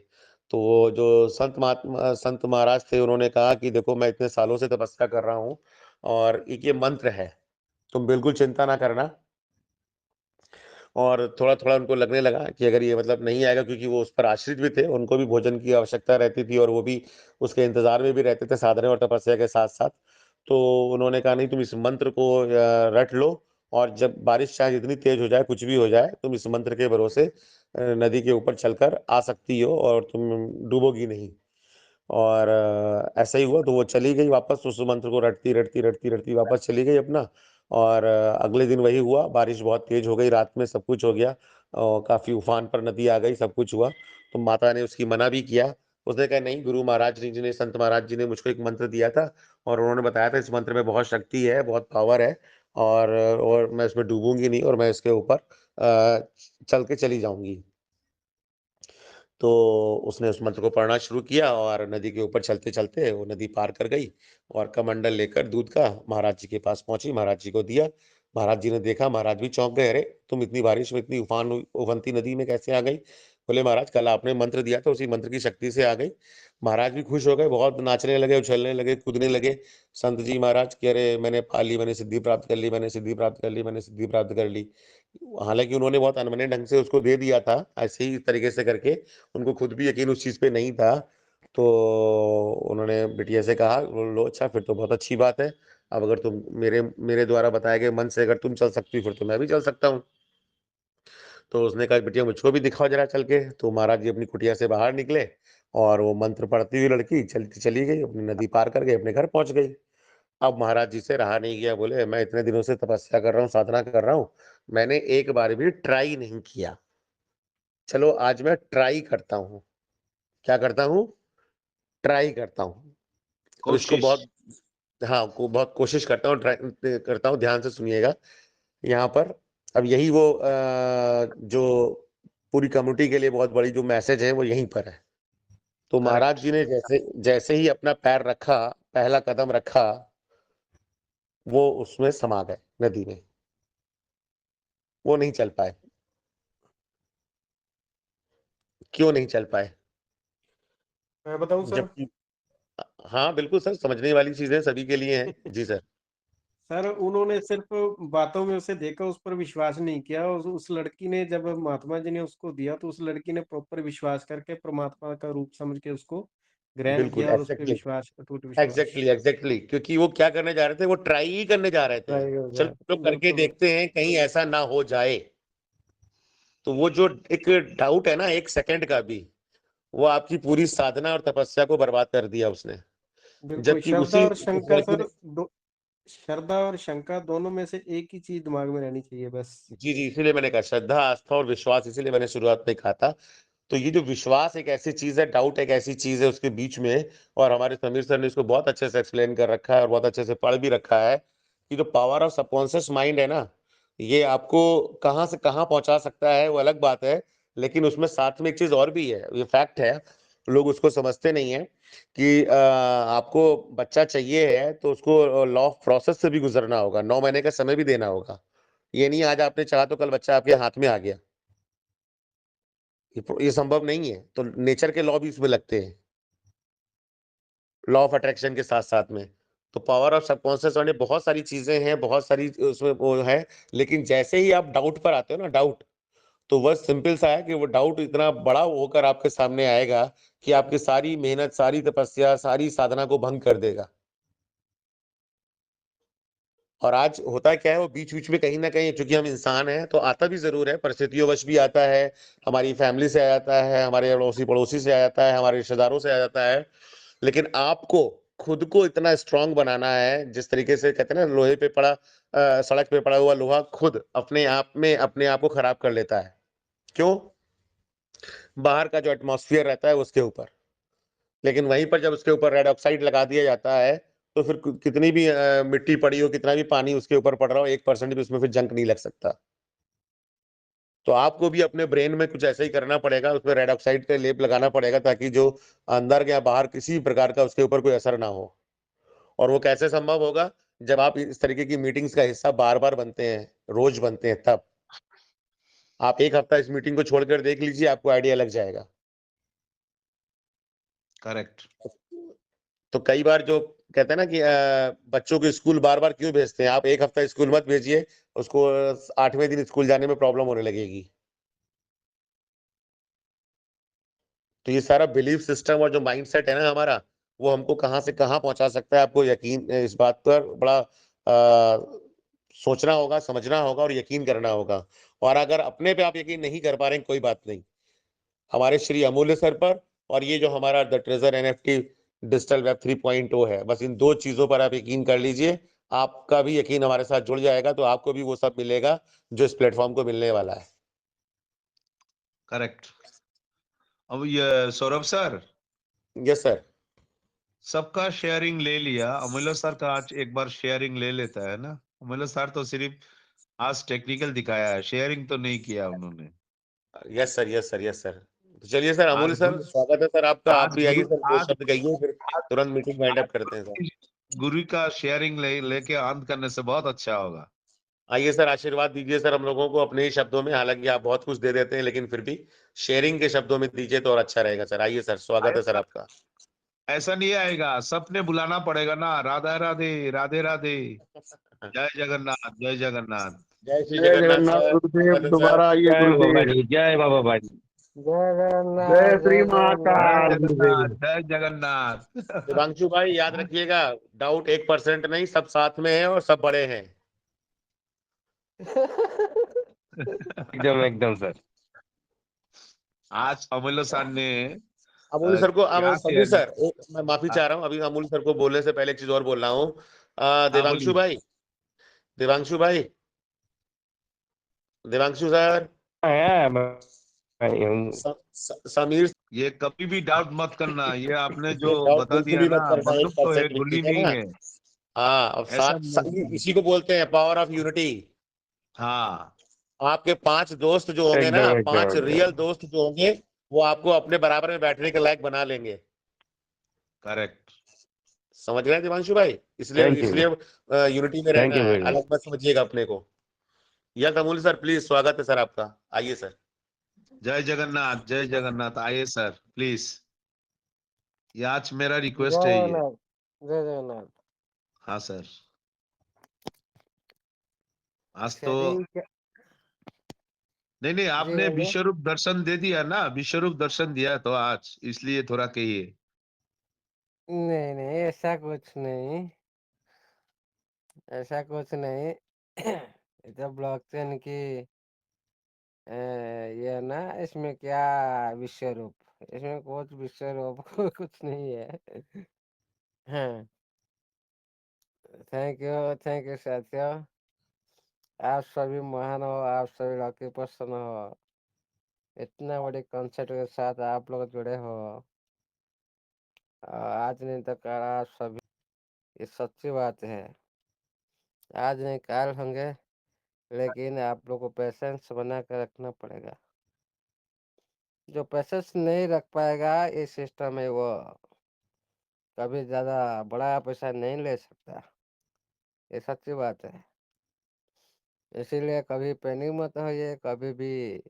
तो वो जो संत महाराज थे, उन्होंने कहा कि देखो मैं इतने सालों से तपस्या कर रहा हूँ, और एक ये मंत्र है, तुम बिल्कुल चिंता ना करना। और थोड़ा-थोड़ा उनको लगने लगा कि अगर ये मतलब नहीं आएगा, क्योंकि वो उस पर आश्रित भी थे, उनको भी भोजन की आवश्यकता रहती थी, और वो भी उसके इंतज़ार में भी रहते थे साधना और तपस्या के साथ-साथ। तो उन्होंने कहा नहीं, तुम इस मंत्र को रट लो, और जब बारिश चाहे जितनी तेज हो जाए, कुछ भी हो जाए, तुम इस मंत्र के भरोसे नदी के ऊपर चलकर आ सकती हो, और तुम डूबोगी नहीं। और ऐसा ही हुआ, तो वो चली गई वापस, उस मंत्र को रटती रटती रटती रटती वापस चली गई अपना। और अगले दिन वही हुआ, बारिश बहुत तेज हो गई, रात में सब कुछ हो गया, और काफी उफान पर नदी आ गई, सब कुछ हुआ। तो माता ने उसकी मना भी किया। उसने कहा नहीं, गुरु महाराज जी ने, संत महाराज जी ने मुझको एक मंत्र दिया था, और उन्होंने बताया था इस मंत्र में बहुत शक्ति है, बहुत पावर है, और मैं इसमें डूबूंगी नहीं, और मैं इसके ऊपर चल के चली जाऊंगी। तो उसने उस मंत्र को पढ़ना शुरू किया, और नदी के ऊपर चलते चलते वो नदी पार कर गई, और कमंडल लेकर दूध का महाराज जी के पास पहुंची, महाराज जी को दिया। महाराज जी ने देखा, महाराज भी चौंक गए, अरे तुम इतनी बारिश में, इतनी उफनती नदी में कैसे आ गई? बोले महाराज कल आपने मंत्र दिया था, उसी मंत्र की शक्ति से आ गई। महाराज भी खुश हो गए, बहुत नाचने लगे, उछलने लगे, कूदने लगे। संत जी महाराज कह रहे, मैंने पा ली, मैंने सिद्धि प्राप्त कर ली, मैंने सिद्धि प्राप्त कर ली, मैंने सिद्धि प्राप्त कर ली। हालांकि उन्होंने बहुत अनमने ढंग से उसको दे दिया था, ऐसे ही तरीके से करके, उनको खुद भी यकीन उस चीज पे नहीं था। तो उन्होंने बिटिया से कहा, लो अच्छा, फिर तो बहुत अच्छी बात है। अब अगर तुम मेरे मेरे द्वारा बताए गए मन से अगर तुम चल सकती हो, फिर तो मैं भी चल सकता हूँ। तो उसने कहा बिटिया मुझको भी दिखाओ जरा चल के। तो महाराज जी अपनी कुटिया से बाहर निकले, और वो मंत्र पढ़ती हुई लड़की चलती चली गई, अपनी नदी पार कर गई, अपने घर पहुंच गई। अब महाराज जी से रहा नहीं गया, बोले मैं इतने दिनों से तपस्या कर रहा हूँ, साधना कर रहा हूँ, मैंने एक बार भी ट्राई नहीं किया, चलो आज मैं ट्राई करता हूँ। क्या करता हूँ? ट्राई करता हूँ। अब इसको कोशिश। बहुत, हाँ बहुत कोशिश करता हूँ, ट्राई करता हूँ। ध्यान से सुनिएगा यहाँ पर। अब यही वो जो पूरी कम्युनिटी के लिए बहुत बड़ी जो मैसेज है वो यहीं पर है। तो महाराज करेक्ट। जी ने जैसे जैसे ही अपना पैर रखा, पहला कदम रखा, वो उसमें समा गए नदी में, वो नहीं चल पाए। क्यों नहीं चल पाए? मैं बताऊं सर? जबकि, हाँ बिल्कुल सर, समझने वाली चीजें सभी के लिए हैं जी सर। सर उन्होंने सिर्फ बातों में उसे देखा, उस पर विश्वास नहीं किया। उस लड़की ने, जब महात्मा जी ने उसको दिया, तो उस लड़की ने प्रॉपर विश्वास करके परमात्मा का रूप समझ के उसको ग्रहण बिल्कुल किया, और उस पर एग्जैक्टली, विश्वास, अटूट विश्वास। एग्जैक्टली, क्योंकि वो क्या करने जा रहे थे? वो ट्राई ही करने जा रहे थे। ट्राई कर चलो रहा हम लोग है, करके बिल्कुल। देखते हैं, कहीं ऐसा ना हो जाए। तो वो जो एक डाउट है ना, एक सेकंड का भी, वो आपकी पूरी साधना और तपस्या को बर्बाद कर दिया उसने। बिल्कुल, जबकि श्रद्धा उसी और उस शंका लड़की सर, ने, श्रद्धा और शंका दोनों में से एक ही चीज दिमाग में रहनी चाहिए बस। जी जी, इसीलिए मैंने कहा श्रद्धा, आस्था और विश्वास, इसीलिए मैंने शुरुआत में कहा था। तो ये जो विश्वास एक ऐसी चीज है, डाउट एक ऐसी चीज है उसके बीच में। और हमारे समीर सर ने इसको बहुत अच्छे से एक्सप्लेन कर रखा है और बहुत अच्छे से पढ़ भी रखा है कि जो पावर ऑफ सबकॉन्शियस माइंड है ना, ये आपको कहाँ से कहाँ पहुंचा सकता है वो अलग बात है। लेकिन उसमें साथ में एक चीज और भी है, ये फैक्ट है, लोग उसको समझते नहीं है कि आपको बच्चा चाहिए है तो उसको लॉ ऑफ प्रोसेस से भी गुजरना होगा, 9 महीने का समय भी देना होगा। ये नहीं आज आपने चाहा तो कल बच्चा आपके हाथ में आ गया, ये संभव नहीं है। तो नेचर के लॉ भी इसमें लगते हैं, लॉ ऑफ अट्रैक्शन के साथ साथ में। तो पावर ऑफ सबकॉन्शियस माइंड, बहुत सारी चीजें हैं, बहुत सारी उसमें वो है। लेकिन जैसे ही आप डाउट पर आते हो ना, डाउट, तो वह सिंपल सा है कि वो डाउट इतना बड़ा होकर आपके सामने आएगा कि आपकी सारी मेहनत, सारी तपस्या, सारी साधना को भंग कर देगा। और आज होता क्या है, वो बीच बीच में कहीं ना कहीं, क्योंकि हम इंसान हैं तो आता भी जरूर है, परिस्थितियों वश भी आता है, हमारी फैमिली से आ जाता है, हमारे अड़ोसी पड़ोसी से आ जाता है, हमारे रिश्तेदारों से आ जाता है। लेकिन आपको खुद को इतना स्ट्रांग बनाना है, जिस तरीके से कहते हैं ना, लोहे पे पड़ा सड़क पे पड़ा हुआ लोहा खुद अपने आप में अपने आप को खराब कर लेता है। क्यों? बाहर का जो एटमॉस्फेयर रहता है उसके ऊपर। लेकिन वहीं पर जब उसके ऊपर रेड ऑक्साइड लगा दिया जाता है, तो फिर कितनी भी मिट्टी पड़ी हो, कितना भी पानी उसके ऊपर पड़ रहा हो, 1% भी उसमें फिर जंक नहीं लग सकता। तो आपको भी अपने ब्रेन में कुछ ऐसा ही करना पड़ेगा, उसमें रेड ऑक्साइड का लेप लगाना पड़ेगा, ताकि जो अंदर या बाहर किसी प्रकार का उसके ऊपर कोई असर ना हो। और वो कैसे संभव होगा? जब आप इस तरीके की मीटिंग्स का हिस्सा बार बार बनते हैं, रोज बनते हैं, तब आप एक हफ्ता इस मीटिंग को छोड़कर देख लीजिए, आपको आइडिया लग जाएगा। करेक्ट। तो कई बार जो कहते हैं ना कि बच्चों को स्कूल बार बार क्यों भेजते हैं, आप एक हफ्ता स्कूल मत भेजिए, उसको 8वें दिन स्कूल जाने में प्रॉब्लम होने लगेगी। तो ये सारा बिलीफ सिस्टम और जो माइंडसेट है ना हमारा, वो हमको कहाँ से कहाँ पहुंचा सकता है, आपको यकीन इस बात पर बड़ा सोचना होगा, समझना होगा और यकीन करना होगा। और अगर अपने पे आप यकीन नहीं कर पा रहे हैं, कोई बात नहीं, हमारे श्री अमूल्य सर पर और ये जो हमारा the treasure NFT digital web 3.0 है, बस इन 2 चीजों पर आप यकीन कर लीजिए। आपका भी यकीन हमारे साथ जुड़ जाएगा, तो आपको भी वो सब मिलेगा जो इस प्लेटफॉर्म को मिलने वाला है। करेक्ट। अब ये सौरभ सर, यस सर। सबका शेयरिंग ले लिया, अमूल्य सर का आज एक बार शेयरिंग ले लेता है ना। अमूल्य सर तो सिर्फ आज टेक्निकल दिखाया है, शेयरिंग तो नहीं किया उन्होंने। Yes sir, yes sir, yes sir. तो चलिए सर, अमूल्य आज सर गुरु स्वागत है सर आपका, आप आज भी आइए गुरु सर, 2 आज शब्द कहिए, फिर तुरंत मीटिंग वाइंड आज अप करते हैं सर। गुरु का शेयरिंग लेके अंत करने से बहुत अच्छा होगा। आइए सर, आशीर्वाद दीजिए सर हम लोगों को अपने ही शब्दों में, हालांकि आप बहुत कुछ दे देते हैं, लेकिन फिर भी शेयरिंग के शब्दों में दीजिए तो और अच्छा रहेगा सर। आइए सर, स्वागत है सर आपका। ऐसा नहीं आएगा, सबने बुलाना पड़ेगा ना। राधे राधे, राधे राधे, जय जगन्नाथ, जय जगन्नाथ। जय श्री जय जगन्नाथ जगन्नाथ सर, गुरुदेव, स्वागत है सर। दोबारा आइए जय बाबा गुरुदेव। जी, जय बाबा भाई। जय जय जगन्नाथ, श्री जय जय महाकाल जगन्नाथ। गुरुदेव। जगन्नाथ, जय जगन्नाथ। शिवांशु भाई याद रखिएगा, डाउट 1% नहीं, सब साथ में है और सब बड़े हैं। एकदम एकदम सर। आज अमूल्य सर ने अमूल्य सर को क्या समीर कहना सर मैं माफी चाह रहा हूँ, अभी अमूल्य सर को बोलने से पहले एक चीज और बोल रहा हूँ। देवांशु बोलिए। भाई, देवांशु भाई, देवांशु सर, समीर, ये कभी भी डाउट मत करना, ये आपने जो डाउट बता बिल्कुल दिया भी ना, मत करना, बंदूक तो है, 1% भी, गोली ठीक है नहीं ना? है। हाँ, और ऐसा इसी को बोलते हैं पावर ऑफ यूनिटी। हाँ, आपके 5 दोस्त जो होंगे ना, 5 रियल दोस्त जो होंगे, वो आपको अपने बराबर में बैठने के लायक बना लेंगे। करेक्ट। समझ रहे हैं दिवांशु भाई? इसलिए यूनिटी में रहना है, अलग मत समझिएगा अपने को। यस अमूल्य सर, प्लीज, स्वागत है सर आपका, आइए सर। जय जगन्नाथ, जय जगन्नाथ। आइए सर प्लीज, ये आज मेरा रिक्वेस्ट जय है ये। जगन्नाथ, जय जगन्नाथ। हाँ सर, आज तो चलिए नहीं, जी आपने बोलिए। विश्वरूप दर्शन दे दिया ना, विश्वरूप दर्शन दिया तो आज, इसलिए थोड़ा कहिए। नहीं नहीं, ऐसा कुछ नहीं, ऐसा कुछ नहीं। ये तो ब्लॉकचेन की ये है ना, इसमें क्या विश्व रूप, इसमें कुछ विश्व रूप कुछ नहीं है। हाँ, थैंक यू साथियों। आप सभी महान हो, आप सभी लकी पर्सन हो, इतना बड़े कॉन्सेप्ट के साथ आप लोग जुड़े हो। आज नहीं तो कल आप सभी, ये सच्ची बात है। आज नहीं कल होंगे, लेकिन आप लोग को पेशेंस बना कर रखना पड़ेगा। जो पेशेंस नहीं रख पाएगा, ये सिस्टम है वो कभी ज़्यादा बड़ा पैसा नहीं ले सकता। ये सच्ची बात है। इसीलिए कभी पैनिक मत होइए, कभी भी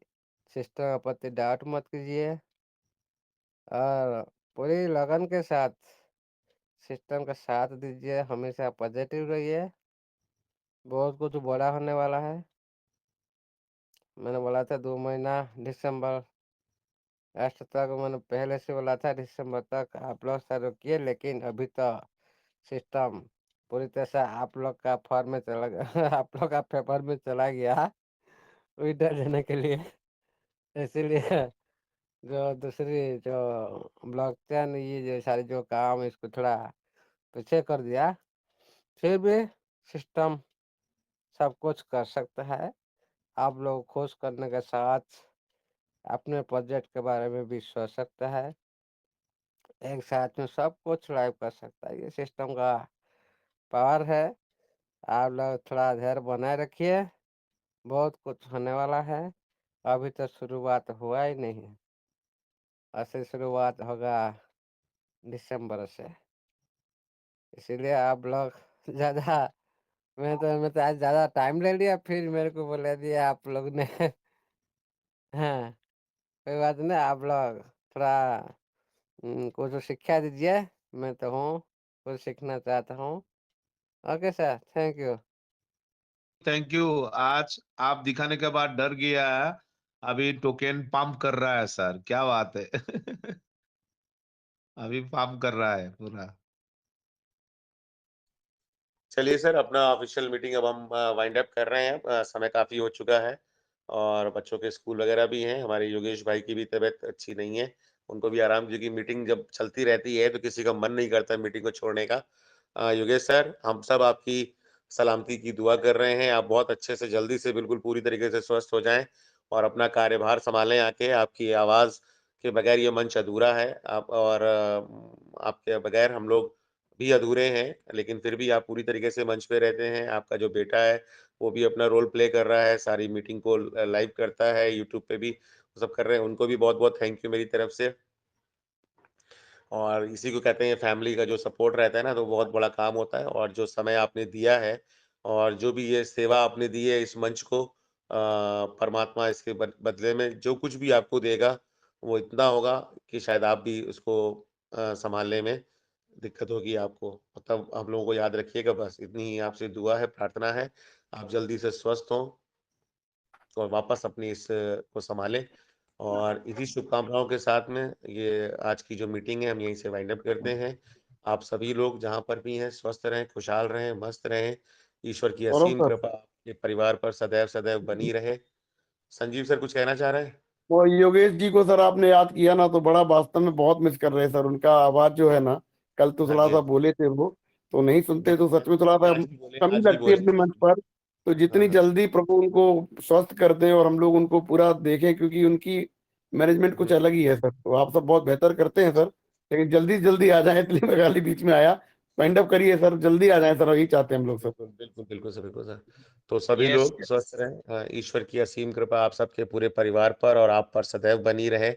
सिस्टम प्रति डाउट मत कीजिए, और पूरी लगन के साथ सिस्टम का साथ दीजिए। हमेशा पॉजिटिव रहिए, बहुत कुछ बड़ा होने वाला है। मैंने बोला था 2 महीना दिसंबर लास्ट तक, मैंने पहले से बोला था दिसंबर तक आप लोग से रुकिए, लेकिन अभी तो सिस्टम पूरी तरह से आप लोग का फॉर्म में चला गया आप लोग का पेपर में चला गया विड्रॉ लेने के लिए। इसीलिए जो दूसरी जो ब्लॉकचेन, ये जो सारी जो काम, इसको थोड़ा पीछे कर दिया। फिर भी सिस्टम सब कुछ कर सकता है। आप लोग खुश करने के साथ अपने प्रोजेक्ट के बारे में भी सोच सकता है, एक साथ में सब कुछ लाइव कर सकता है। ये सिस्टम का पावर है। आप लोग थोड़ा धैर्य बनाए रखिए, बहुत कुछ होने वाला है। अभी तो शुरुआत हुआ ही नहीं है, असली शुरुआत होगा दिसंबर से। इसीलिए आप लोग ज़्यादा, मैं तो आज ज़्यादा टाइम ले लिया, फिर मेरे को बोला दिया आप लोग ने। हाँ, कोई बात नहीं, आप लोग थोड़ा कुछ शिक्षा दीजिए। मैं तो हूँ, कुछ सीखना चाहता हूँ। Okay sir, thank you. Thank you. आज आप दिखाने के बाद डर गया है, अभी टोकन पंप कर रहा है सर, क्या बात है। अभी पंप कर रहा है पूरा। चलिए सर, अपना ऑफिशियल मीटिंग अब हम वाइंड अप कर रहे हैं, समय काफी हो चुका है और बच्चों के स्कूल वगैरह भी हैं। हमारे योगेश भाई की भी तबीयत अच्छी नहीं है, उनको भी आराम, क्योंकि मीटिंग जब चलती रहती है तो किसी का मन नहीं करता मीटिंग को छोड़ने का। योगेश सर, हम सब आपकी सलामती की दुआ कर रहे हैं, आप बहुत अच्छे से जल्दी से बिल्कुल पूरी तरीके से स्वस्थ हो जाएं और अपना कार्यभार संभालें आके। आपकी आवाज के बगैर ये मंच अधूरा है, आप और आपके बगैर हम लोग भी अधूरे हैं, लेकिन फिर भी आप पूरी तरीके से मंच पे रहते हैं। आपका जो बेटा है वो भी अपना रोल प्ले कर रहा है, सारी मीटिंग को लाइव करता है, यूट्यूब पे भी वो सब कर रहे हैं। उनको भी बहुत-बहुत थैंक यू मेरी तरफ से। और इसी को कहते हैं फैमिली का जो सपोर्ट रहता है ना, तो बहुत बड़ा काम होता है। और जो समय आपने दिया है और जो भी ये सेवा आपने दी है इस मंच को, परमात्मा इसके बदले में जो कुछ भी आपको देगा वो इतना होगा कि शायद आप भी उसको संभालने में दिक्कत होगी आपको। मतलब हम लोगों को याद रखिएगा, बस इतनी ही आपसे दुआ है, प्रार्थना है। आप जल्दी से स्वस्थ हों और वापस अपनी इस को संभालें। और इसी शुभकामनाओं के साथ में ये आज की जो मीटिंग है हम यहीं से वाइंड अप करते हैं। आप सभी लोग जहाँ पर भी हैं स्वस्थ रहें, खुशहाल रहें, मस्त रहें। ईश्वर की सौरभ असीम सर, कृपा आपके परिवार पर सदैव सदैव बनी रहे। संजीव सर कुछ कहना चाह रहे हैं? वो योगेश जी को सर आपने याद किया ना, तो बड़ा वास्तव में बहुत मिस कर रहे हैं सर। उनका आवाज जो है ना, कल तो थोड़ा हाँ सा जी, बोले थे वो, तो नहीं सुनते तो सच में थोड़ा सा आज भी बोले, कमी आज भी लगती है अपने बोले। मंच पर। तो जितनी हाँ, जल्दी प्रभु उनको स्वस्थ कर दे और हम लोग उनको पूरा देखें, क्योंकि उनकी मैनेजमेंट कुछ अलग ही है सर। तो आप सब बहुत बेहतर करते हैं सर, लेकिन जल्दी जल्दी आ जाए, इसलिए मैं खाली बीच में आया। फाइंड अप करिए सर, जल्दी आ जाए सर, यही चाहते हैं हम लोग सब। बिल्कुल बिल्कुल बिल्कुल सर, बिल्कुल सर। तो सभी Yes, लोग yes. स्वस्थ रहें। ईश्वर की असीम कृपा आप सबके पूरे परिवार पर और आप पर सदैव बनी रहे।